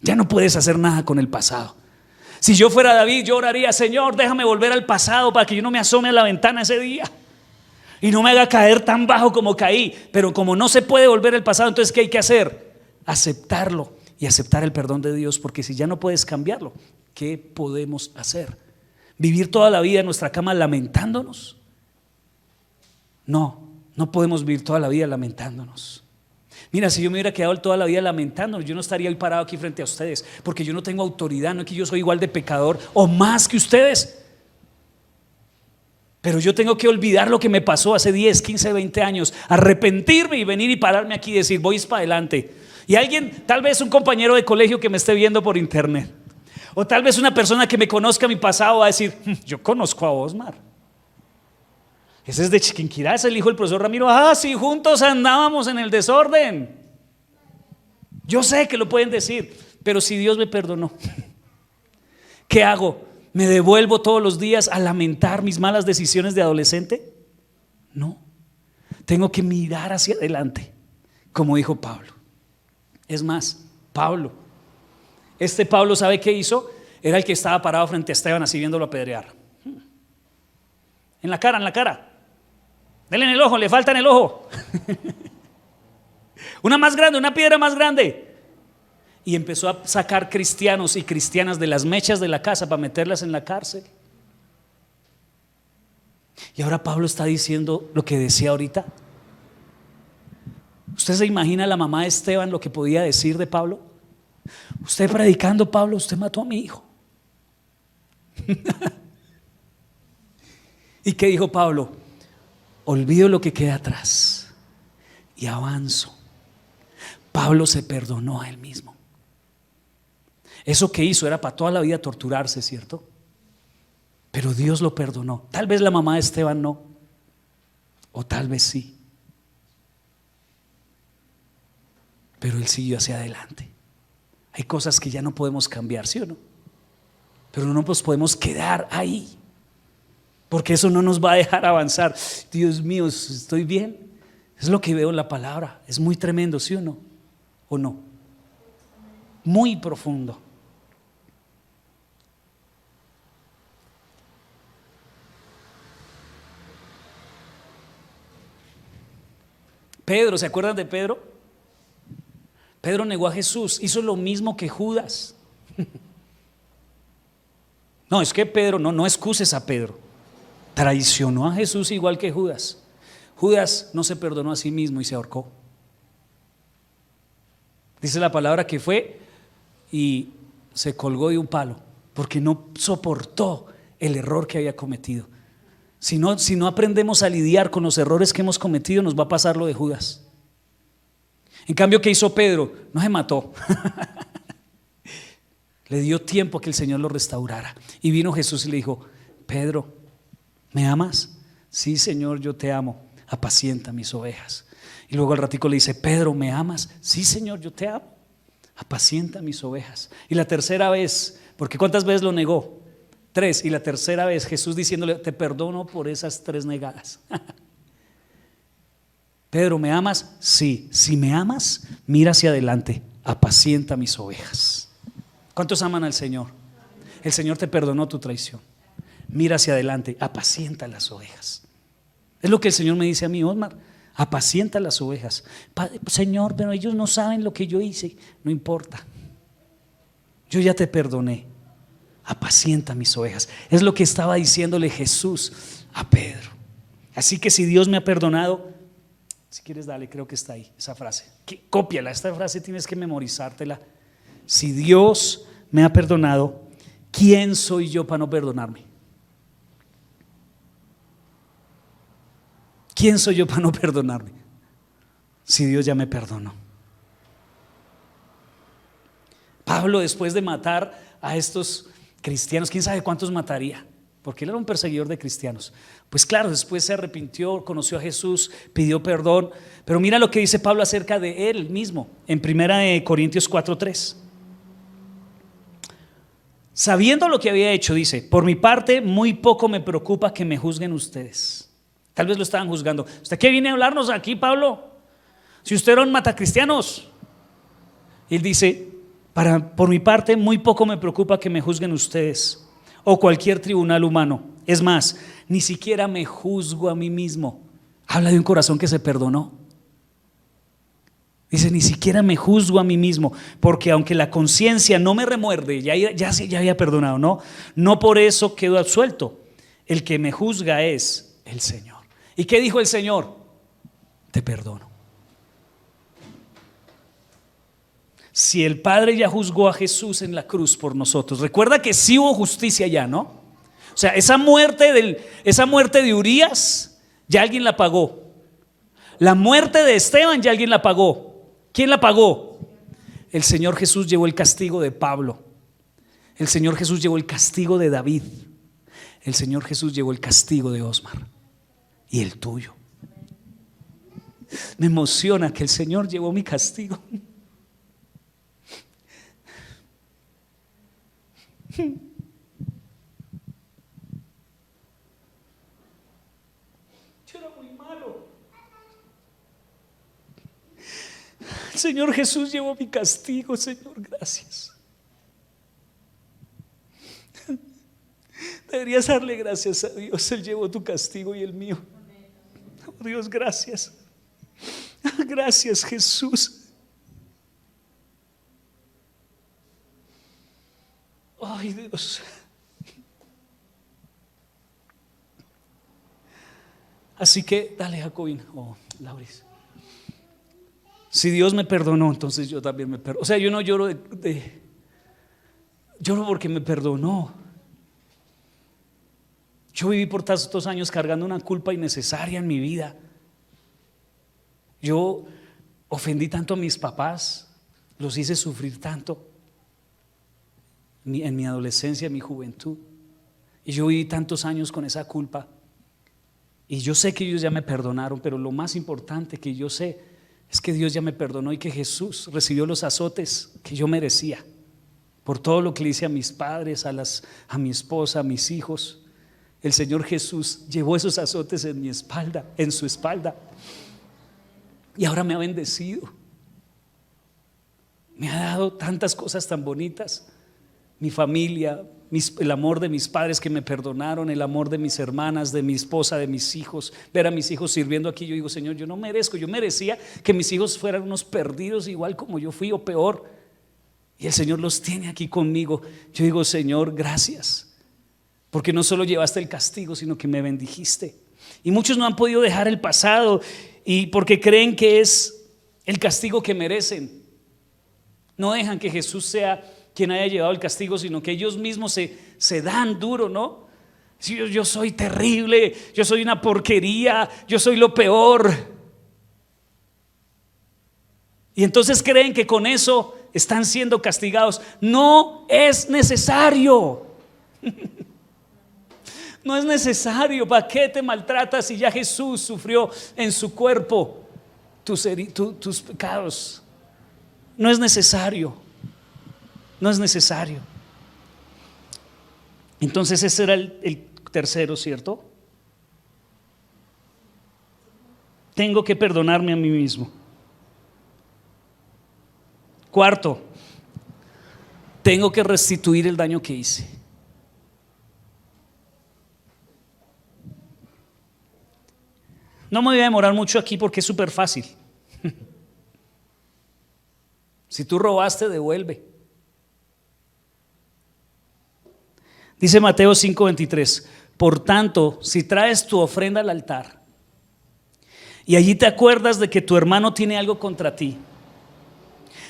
Ya no puedes hacer nada con el pasado. Si yo fuera David, yo oraría, Señor, déjame volver al pasado para que yo no me asome a la ventana ese día y no me haga caer tan bajo como caí. Pero como no se puede volver al pasado, entonces ¿qué hay que hacer? Aceptarlo y aceptar el perdón de Dios, porque si ya no puedes cambiarlo, ¿qué podemos hacer? ¿Vivir toda la vida en nuestra cama lamentándonos? No podemos vivir toda la vida lamentándonos. Mira, si yo me hubiera quedado toda la vida lamentándonos, yo no estaría hoy parado aquí frente a ustedes, porque yo no tengo autoridad, no es que yo soy igual de pecador o más que ustedes. Pero yo tengo que olvidar lo que me pasó hace 10, 15, 20 años, arrepentirme y venir y pararme aquí y decir, voy para adelante. Y alguien, tal vez un compañero de colegio que me esté viendo por internet, o tal vez una persona que me conozca mi pasado va a decir, yo conozco a Osmar. Ese es de Chiquinquirá, es el hijo del profesor Ramiro. Ah, sí, juntos andábamos en el desorden. Yo sé que lo pueden decir, pero si Dios me perdonó, ¿qué hago? ¿Me devuelvo todos los días a lamentar mis malas decisiones de adolescente? No, tengo que mirar hacia adelante, como dijo Pablo. Es más, Pablo, ¿sabe qué hizo? Era el que estaba parado frente a Esteban así viéndolo apedrear. En la cara. Denle en el ojo, le falta en el ojo. Una más grande, una piedra más grande. Y empezó a sacar cristianos y cristianas de las mechas de la casa para meterlas en la cárcel. Y ahora Pablo está diciendo lo que decía ahorita. ¿Usted se imagina la mamá de Esteban lo que podía decir de Pablo? Usted predicando, Pablo, usted mató a mi hijo. ¿Y qué dijo Pablo? Olvido lo que queda atrás y avanzo. Pablo se perdonó a él mismo. Eso que hizo era para toda la vida torturarse, ¿cierto? Pero Dios lo perdonó. Tal vez la mamá de Esteban no, o tal vez sí, pero él siguió hacia adelante. Hay cosas que ya no podemos cambiar, ¿sí o no? Pero no nos podemos quedar ahí, porque eso no nos va a dejar avanzar. Dios mío, ¿estoy bien? Es lo que veo en la palabra. Es muy tremendo, ¿sí o no? ¿O no? Muy profundo. Pedro, ¿se acuerdan de Pedro? Pedro negó a Jesús, hizo lo mismo que Judas. No, es que Pedro, no excuses a Pedro. Traicionó a Jesús igual que Judas. Judas no se perdonó a sí mismo y se ahorcó. Dice la palabra que fue y se colgó de un palo porque no soportó el error que había cometido. Si no aprendemos a lidiar con los errores que hemos cometido, nos va a pasar lo de Judas. En cambio, ¿qué hizo Pedro? No se mató. Le dio tiempo a que el Señor lo restaurara. Y vino Jesús y le dijo: Pedro, ¿me amas? Sí, Señor, yo te amo. Apacienta mis ovejas. Y luego al ratico le dice: Pedro, ¿me amas? Sí, Señor, yo te amo. Apacienta mis ovejas. Y la tercera vez, porque ¿cuántas veces lo negó? 3. Y la tercera vez Jesús diciéndole: te perdono por esas 3 negadas. Pedro, ¿me amas? Sí. Si me amas, mira hacia adelante. Apacienta mis ovejas. ¿Cuántos aman al Señor? El Señor te perdonó tu traición. Mira hacia adelante. Apacienta las ovejas. Es lo que el Señor me dice a mí: Osmar, apacienta las ovejas. Señor, pero ellos no saben lo que yo hice. No importa. Yo ya te perdoné. Apacienta mis ovejas. Es lo que estaba diciéndole Jesús a Pedro. Así que si Dios me ha perdonado, si quieres dale, creo que está ahí esa frase. Cópiala, esta frase tienes que memorizártela. Si Dios me ha perdonado, ¿quién soy yo para no perdonarme? ¿Quién soy yo para no perdonarme? Si Dios ya me perdonó. Pablo, después de matar a estos cristianos, quién sabe cuántos mataría, porque él era un perseguidor de cristianos. Pues claro, después se arrepintió, conoció a Jesús, pidió perdón. Pero mira lo que dice Pablo acerca de él mismo en 1 Corintios 4:3. Sabiendo lo que había hecho, dice: por mi parte, muy poco me preocupa que me juzguen ustedes. Tal vez lo estaban juzgando. ¿Usted qué viene a hablarnos aquí, Pablo? Si usted era un matacristianos. Él dice: por mi parte, muy poco me preocupa que me juzguen ustedes o cualquier tribunal humano. Es más, ni siquiera me juzgo a mí mismo. Habla de un corazón que se perdonó. Dice: ni siquiera me juzgo a mí mismo, porque aunque la conciencia no me remuerde, ya había perdonado, no por eso quedo absuelto. El que me juzga es el Señor. ¿Y qué dijo el Señor? Te perdono. Si el Padre ya juzgó a Jesús en la cruz por nosotros, recuerda que sí hubo justicia ya, ¿no? O sea, esa muerte de Urías ya alguien la pagó. La muerte de Esteban ya alguien la pagó. ¿Quién la pagó? El Señor Jesús llevó el castigo de Pablo. El Señor Jesús llevó el castigo de David. El Señor Jesús llevó el castigo de Osmar y el tuyo. Me emociona que el Señor llevó mi castigo. Yo era muy malo. El Señor Jesús llevó mi castigo. Señor, gracias. Deberías darle gracias a Dios. Él llevó tu castigo y el mío. Oh, Dios, gracias. Gracias, Jesús. Ay, Dios. Así que dale, Jacobina o Lauris. Si Dios me perdonó, entonces yo también me perdono. O sea, yo no lloro lloro porque me perdonó. Yo viví por tantos años cargando una culpa innecesaria en mi vida. Yo ofendí tanto a mis papás, los hice sufrir tanto en mi adolescencia, en mi juventud. Y yo viví tantos años con esa culpa. Y yo sé que ellos ya me perdonaron, pero lo más importante que yo sé es que Dios ya me perdonó y que Jesús recibió los azotes que yo merecía por todo lo que le hice a mis padres, a mi esposa, a mis hijos. El Señor Jesús llevó esos azotes en mi espalda, en su espalda, y ahora me ha bendecido. Me ha dado tantas cosas tan bonitas. Mi familia, el amor de mis padres que me perdonaron, el amor de mis hermanas, de mi esposa, de mis hijos. Ver a mis hijos sirviendo aquí, yo digo, Señor, yo no merezco, yo merecía que mis hijos fueran unos perdidos igual como yo fui o peor, y el Señor los tiene aquí conmigo. Yo digo, Señor, gracias, porque no solo llevaste el castigo, sino que me bendijiste. Y muchos no han podido dejar el pasado, y porque creen que es el castigo que merecen, no dejan que Jesús sea quien haya llevado el castigo, sino que ellos mismos se dan duro, ¿no? Si yo soy terrible, yo soy una porquería, yo soy lo peor. Y entonces creen que con eso están siendo castigados. No es necesario. No es necesario. ¿Para qué te maltratas si ya Jesús sufrió en su cuerpo tus pecados? No es necesario. No es necesario. Entonces ese era el tercero, ¿cierto? Tengo que perdonarme a mí mismo. Cuarto, tengo que restituir el daño que hice. No me voy a demorar mucho aquí porque es súper fácil. Si tú robaste, devuelve. Dice Mateo 5:23: por tanto, si traes tu ofrenda al altar y allí te acuerdas de que tu hermano tiene algo contra ti,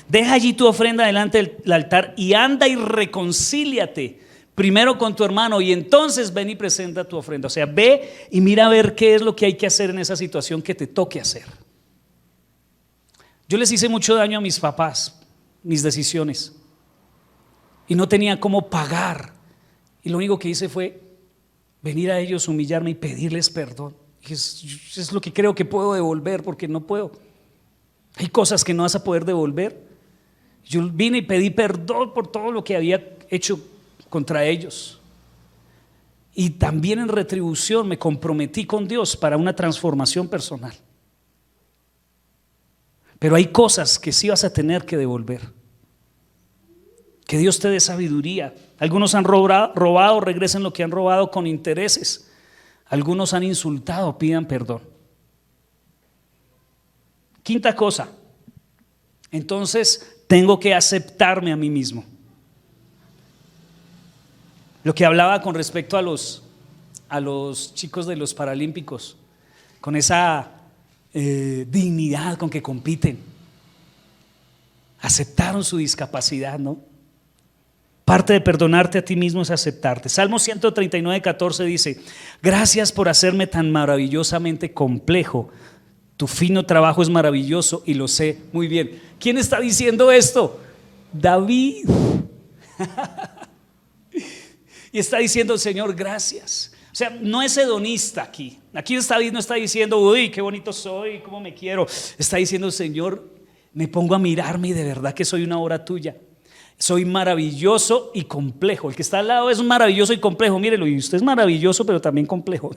deja allí tu ofrenda delante del altar y anda y reconcíliate primero con tu hermano, y entonces ven y presenta tu ofrenda. O sea, ve y mira a ver qué es lo que hay que hacer en esa situación que te toque hacer. Yo les hice mucho daño a mis papás, mis decisiones, y no tenía cómo pagar. Y lo único que hice fue venir a ellos, humillarme y pedirles perdón. Es lo que creo que puedo devolver, porque no puedo. Hay cosas que no vas a poder devolver. Yo vine y pedí perdón por todo lo que había hecho contra ellos. Y también en retribución me comprometí con Dios para una transformación personal. Pero hay cosas que sí vas a tener que devolver. Que Dios te dé sabiduría. Algunos han robado, regresen lo que han robado con intereses. Algunos han insultado, pidan perdón. Quinta cosa, entonces tengo que aceptarme a mí mismo. Lo que hablaba con respecto a los chicos de los Paralímpicos, con esa dignidad con que compiten. Aceptaron su discapacidad, ¿no? Parte de perdonarte a ti mismo es aceptarte. Salmo 139:14 dice: gracias por hacerme tan maravillosamente complejo. Tu fino trabajo es maravilloso y lo sé muy bien. ¿Quién está diciendo esto? David. Y está diciendo: Señor, gracias. O sea, no es hedonista aquí. Aquí David no está diciendo: uy, qué bonito soy, cómo me quiero. Está diciendo: Señor, me pongo a mirarme y de verdad que soy una obra tuya. Soy maravilloso y complejo. El que está al lado es maravilloso y complejo. Mírelo, y usted es maravilloso, pero también complejo.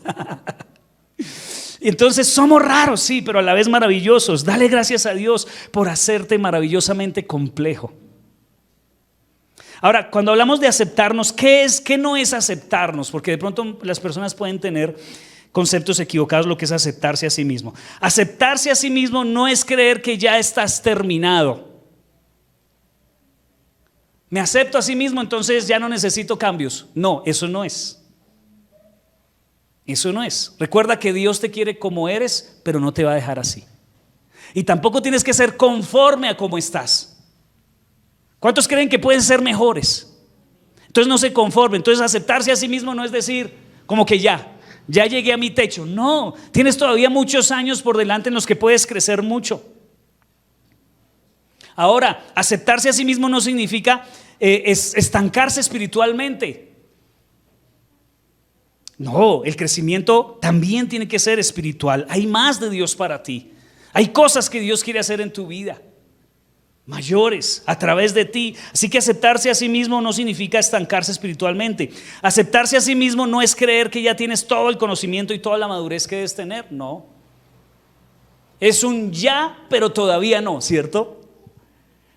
Entonces somos raros, sí, pero a la vez maravillosos. Dale gracias a Dios por hacerte maravillosamente complejo. Ahora, cuando hablamos de aceptarnos, ¿qué no es aceptarnos? Porque de pronto las personas pueden tener conceptos equivocados de lo que es aceptarse a sí mismo. Aceptarse a sí mismo no es creer que ya estás terminado. Me acepto a sí mismo, entonces ya no necesito cambios. No, eso no es. Eso no es. Recuerda que Dios te quiere como eres, pero no te va a dejar así. Y tampoco tienes que ser conforme a cómo estás. ¿Cuántos creen que pueden ser mejores? Entonces no se conformen. Entonces aceptarse a sí mismo no es decir como que ya llegué a mi techo. No, tienes todavía muchos años por delante en los que puedes crecer mucho. Ahora, aceptarse a sí mismo no significa estancarse espiritualmente. No, el crecimiento también tiene que ser espiritual. Hay más de Dios para ti. Hay cosas que Dios quiere hacer en tu vida, mayores, a través de ti. Así que aceptarse a sí mismo no significa estancarse espiritualmente. Aceptarse a sí mismo no es creer que ya tienes todo el conocimiento y toda la madurez que debes tener. No. Es un ya, pero todavía no, ¿cierto?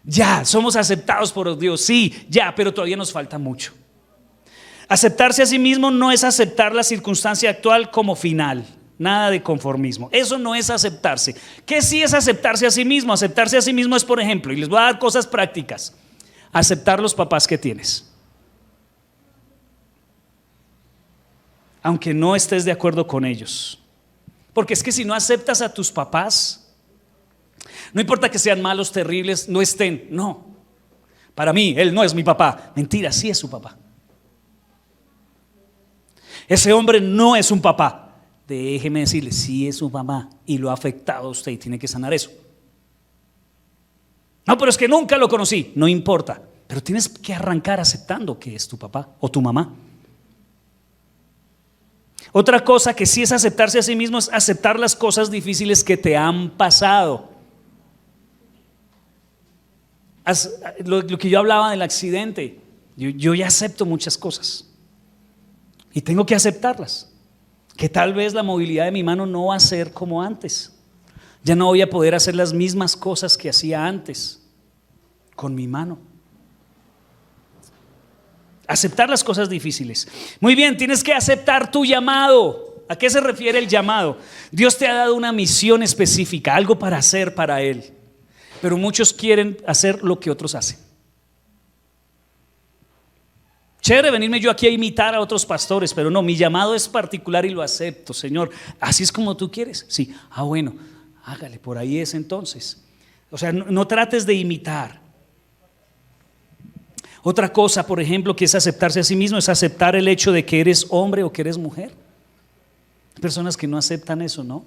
Ya, somos aceptados por Dios, sí, ya, pero todavía nos falta mucho. Aceptarse a sí mismo no es aceptar la circunstancia actual como final. Nada de conformismo. Eso no es aceptarse. ¿Qué sí es aceptarse a sí mismo? Aceptarse a sí mismo es, por ejemplo, y les voy a dar cosas prácticas, aceptar los papás que tienes. Aunque no estés de acuerdo con ellos. Porque es que si no aceptas a tus papás, no importa que sean malos, terribles, no estén, no. Para mí, él no es mi papá. Mentira, sí es su papá. Ese hombre no es un papá. Déjeme decirle, sí es su mamá y lo ha afectado a usted y tiene que sanar eso. No, pero es que nunca lo conocí. No importa, pero tienes que arrancar aceptando que es tu papá o tu mamá. Otra cosa que sí es aceptarse a sí mismo es aceptar las cosas difíciles que te han pasado. Lo que yo hablaba del accidente, yo ya acepto muchas cosas y tengo que aceptarlas. Que tal vez la movilidad de mi mano no va a ser como antes. Ya no voy a poder hacer las mismas cosas que hacía antes con mi mano. Aceptar las cosas difíciles. Muy bien, tienes que aceptar tu llamado. ¿A qué se refiere el llamado? Dios te ha dado una misión específica, algo para hacer para Él. Pero muchos quieren hacer lo que otros hacen. Chévere venirme yo aquí a imitar a otros pastores, pero no, mi llamado es particular y lo acepto, Señor. Así es como tú quieres. Sí, bueno, hágale, por ahí es entonces. O sea, no trates de imitar. Otra cosa, por ejemplo, que es aceptarse a sí mismo, es aceptar el hecho de que eres hombre o que eres mujer. Hay personas que no aceptan eso, ¿no?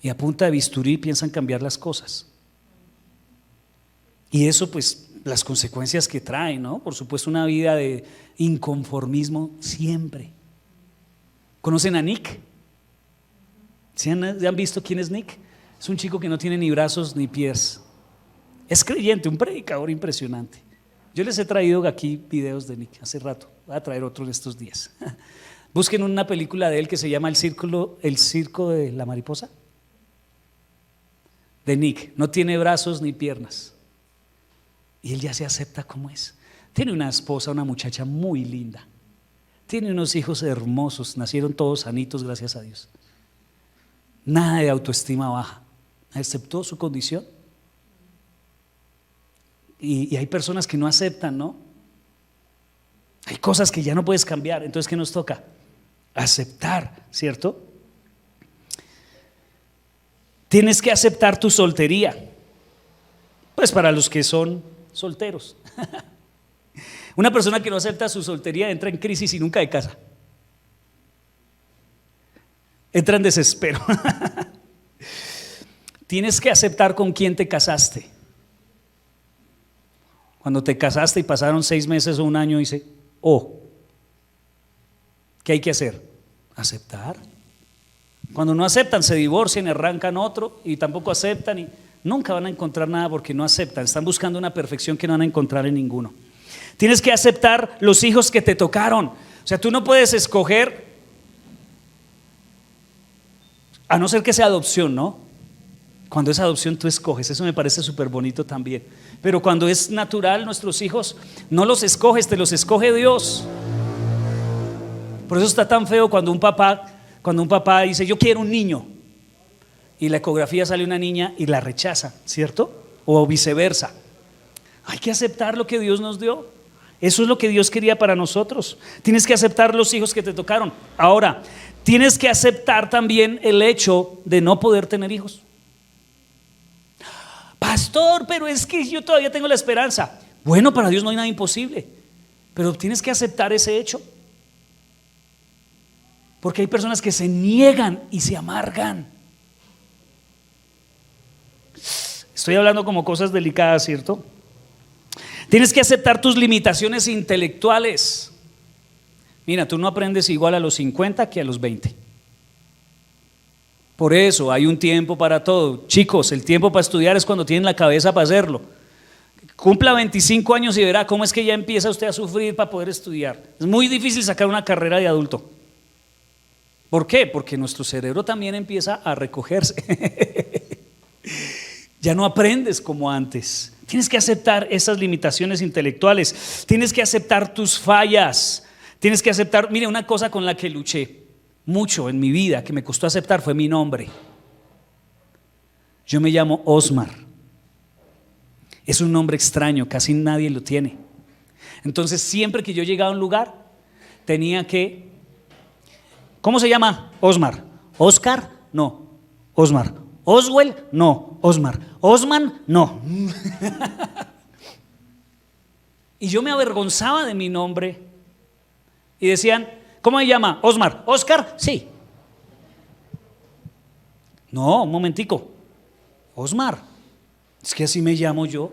Y a punta de bisturí piensan cambiar las cosas. Y eso pues las consecuencias que trae, ¿no? Por supuesto, una vida de inconformismo siempre. ¿Conocen a Nick? ¿Sí han visto quién es Nick? Es un chico que no tiene ni brazos ni pies. Es creyente, un predicador impresionante. Yo les he traído aquí videos de Nick hace rato. Voy a traer otro en estos días. Busquen una película de él que se llama El circo de la mariposa. De Nick. No tiene brazos ni piernas. Y él ya se acepta como es. Tiene una esposa, una muchacha muy linda. Tiene unos hijos hermosos. Nacieron todos sanitos, gracias a Dios. Nada de autoestima baja. Aceptó su condición. Y hay personas que no aceptan, ¿no? Hay cosas que ya no puedes cambiar. Entonces, ¿qué nos toca? Aceptar, ¿cierto? Tienes que aceptar tu soltería. Pues para los que son solteros. Una persona que no acepta su soltería entra en crisis y nunca de casa. Entra en desespero. Tienes que aceptar con quién te casaste. Cuando te casaste y pasaron 6 meses o un año, dice, ¿qué hay que hacer? Aceptar. Cuando no aceptan, se divorcian, arrancan otro y tampoco aceptan y nunca van a encontrar nada porque no aceptan. Están buscando una perfección que no van a encontrar en ninguno. Tienes que aceptar los hijos que te tocaron. O sea, tú no puedes escoger, a no ser que sea adopción, ¿no? Cuando es adopción tú escoges, eso me parece súper bonito también. Pero cuando es natural, nuestros hijos no los escoges, te los escoge Dios. Por eso está tan feo cuando un papá dice, yo quiero un niño, y la ecografía sale una niña y la rechaza, ¿cierto? O viceversa. Hay que aceptar lo que Dios nos dio. Eso es lo que Dios quería para nosotros. Tienes que aceptar los hijos que te tocaron. Ahora, tienes que aceptar también el hecho de no poder tener hijos. Pastor, pero es que yo todavía tengo la esperanza. Bueno, para Dios no hay nada imposible, pero tienes que aceptar ese hecho. Porque hay personas que se niegan y se amargan. Estoy hablando como cosas delicadas, ¿cierto? Tienes que aceptar tus limitaciones intelectuales. Mira, tú no aprendes igual a los 50 que a los 20. Por eso hay un tiempo para todo. Chicos, el tiempo para estudiar es cuando tienen la cabeza para hacerlo. Cumpla 25 años y verá cómo es que ya empieza usted a sufrir para poder estudiar. Es muy difícil sacar una carrera de adulto. ¿Por qué? Porque nuestro cerebro también empieza a recogerse. Ya no aprendes como antes. Tienes que aceptar esas limitaciones intelectuales. Tienes que aceptar tus fallas. Tienes que aceptar, mire, una cosa con la que luché mucho en mi vida, que me costó aceptar, fue mi nombre. Yo me llamo Osmar. Es un nombre extraño, casi nadie lo tiene. Entonces siempre que yo llegaba a un lugar, tenía que, ¿cómo se llama? Osmar. ¿Oscar? No. Osmar. Oswell, no. Osmar. Osman, no. Y yo me avergonzaba de mi nombre. Y decían, ¿cómo se llama? Osmar. ¿Oscar? Sí. No, un momentico. Osmar. Es que así me llamo yo.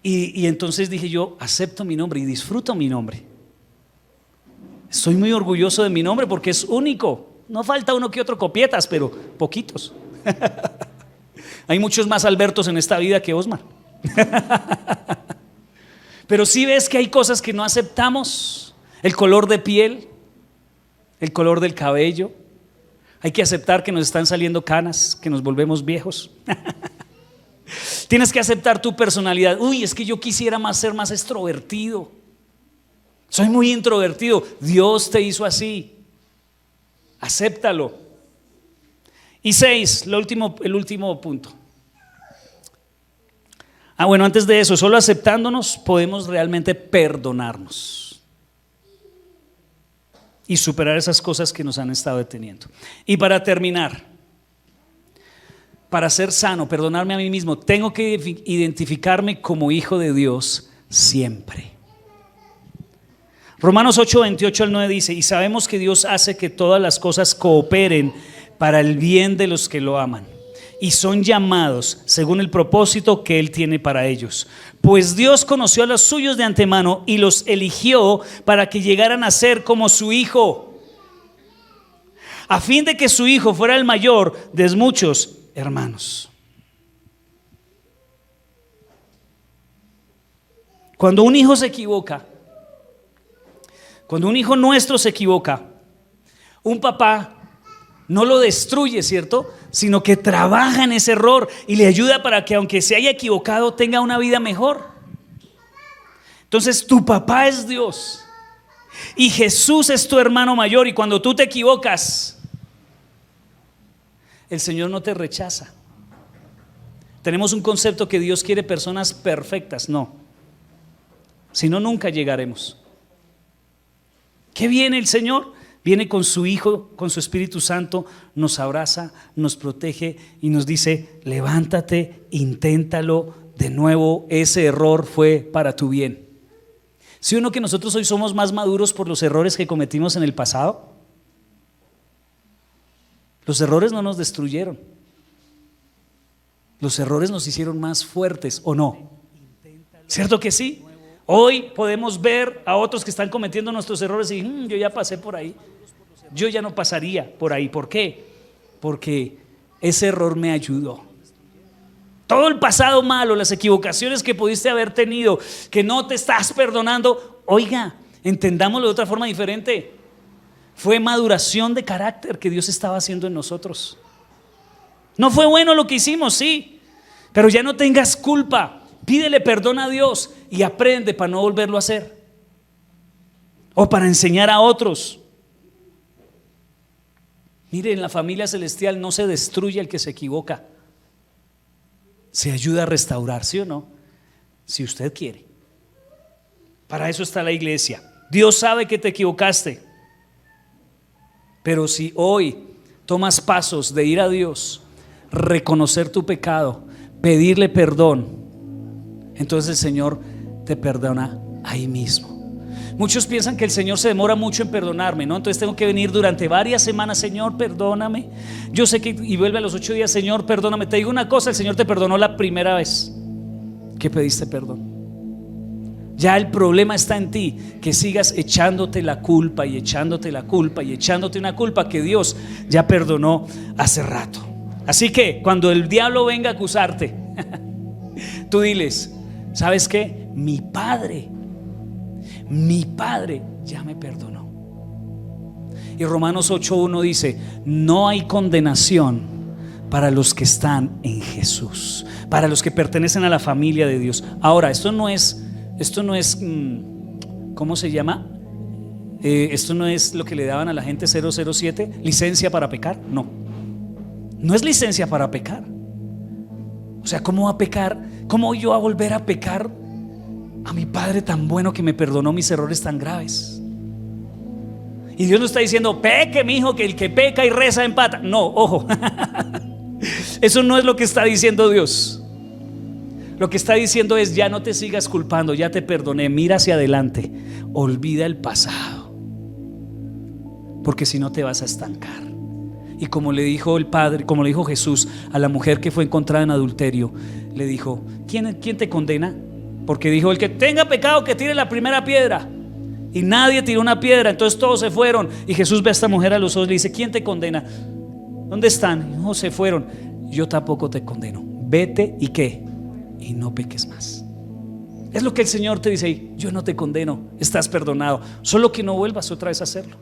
Y entonces dije yo, acepto mi nombre y disfruto mi nombre. Estoy muy orgulloso de mi nombre porque es único. No falta uno que otro copietas, pero poquitos. Hay muchos más Albertos en esta vida que Osmar. Pero sí ves que hay cosas que no aceptamos. El color de piel, el color del cabello. Hay que aceptar que nos están saliendo canas, que nos volvemos viejos. Tienes que aceptar tu personalidad. Uy, es que yo quisiera ser más extrovertido. Soy muy introvertido. Dios te hizo así. Acéptalo. Y 6, el último punto. Bueno, antes de eso, solo aceptándonos podemos realmente perdonarnos y superar esas cosas que nos han estado deteniendo. Y para terminar, para ser sano, perdonarme a mí mismo, tengo que identificarme como hijo de Dios siempre. Romanos 8, 28 al 9 dice: y sabemos que Dios hace que todas las cosas cooperen para el bien de los que lo aman y son llamados según el propósito que Él tiene para ellos. Pues Dios conoció a los suyos de antemano y los eligió para que llegaran a ser como su Hijo, a fin de que su Hijo fuera el mayor de muchos hermanos. Cuando un hijo se equivoca, cuando un hijo nuestro se equivoca, un papá no lo destruye, ¿cierto? Sino que trabaja en ese error y le ayuda para que, aunque se haya equivocado, tenga una vida mejor. Entonces tu papá es Dios y Jesús es tu hermano mayor, y cuando tú te equivocas, el Señor no te rechaza. Tenemos un concepto que Dios quiere personas perfectas. No, si no, nunca llegaremos. ¿Qué viene el Señor? Viene con su Hijo, con su Espíritu Santo, nos abraza, nos protege y nos dice: levántate, inténtalo de nuevo, ese error fue para tu bien. ¿Sí o no que nosotros hoy somos más maduros por los errores que cometimos en el pasado? Los errores no nos destruyeron, los errores nos hicieron más fuertes, ¿o no? ¿Cierto que sí? Hoy podemos ver a otros que están cometiendo nuestros errores y yo ya pasé por ahí, yo ya no pasaría por ahí. ¿Por qué? Porque ese error me ayudó. Todo el pasado malo, las equivocaciones que pudiste haber tenido, que no te estás perdonando, oiga, entendámoslo de otra forma diferente. Fue maduración de carácter que Dios estaba haciendo en nosotros. No fue bueno lo que hicimos, sí, pero ya no tengas culpa. Pídele perdón a Dios y aprende para no volverlo a hacer, o para enseñar a otros. Mire, en la familia celestial no se destruye el que se equivoca, se ayuda a restaurar, ¿sí o no? Si usted quiere. Para eso está la iglesia. Dios sabe que te equivocaste Pero si hoy tomas pasos de ir a Dios, reconocer tu pecado, pedirle perdón, entonces el Señor te perdona ahí mismo. Muchos piensan que el Señor se demora mucho en perdonarme, ¿no? Entonces tengo que venir durante varias semanas, Señor, perdóname. Yo sé que, y vuelve a los 8 días, Señor, perdóname. Te digo una cosa, el Señor te perdonó la primera vez que pediste perdón. Ya el problema está en ti, que sigas echándote la culpa y echándote la culpa y echándote una culpa que Dios ya perdonó hace rato. Así que cuando el diablo venga a acusarte, tú diles, ¿sabes qué? Mi Padre ya me perdonó. Y Romanos 8:1 dice: no hay condenación para los que están en Jesús, para los que pertenecen a la familia de Dios. Ahora, esto no es ¿cómo se llama? Esto no es lo que le daban a la gente 007, licencia para pecar. No es licencia para pecar. O sea, ¿cómo va a pecar? ¿Cómo voy yo a volver a pecar a mi Padre tan bueno que me perdonó mis errores tan graves? Y Dios no está diciendo peque, mi hijo, que el que peca y reza empata. No, ojo. Eso no es lo que está diciendo Dios. Lo que está diciendo es: ya no te sigas culpando, ya te perdoné, mira hacia adelante, olvida el pasado, porque si no te vas a estancar. Y como le dijo el Padre, como le dijo Jesús a la mujer que fue encontrada en adulterio, le dijo: ¿quién te condena? Porque dijo: el que tenga pecado que tire la primera piedra. Y nadie tiró una piedra, entonces todos se fueron. Y Jesús ve a esta mujer a los ojos y le dice: ¿quién te condena? ¿Dónde están? No, se fueron. Yo tampoco te condeno, vete y ¿qué? Y no peques más. Es lo que el Señor te dice: yo no te condeno, estás perdonado, solo que no vuelvas otra vez a hacerlo.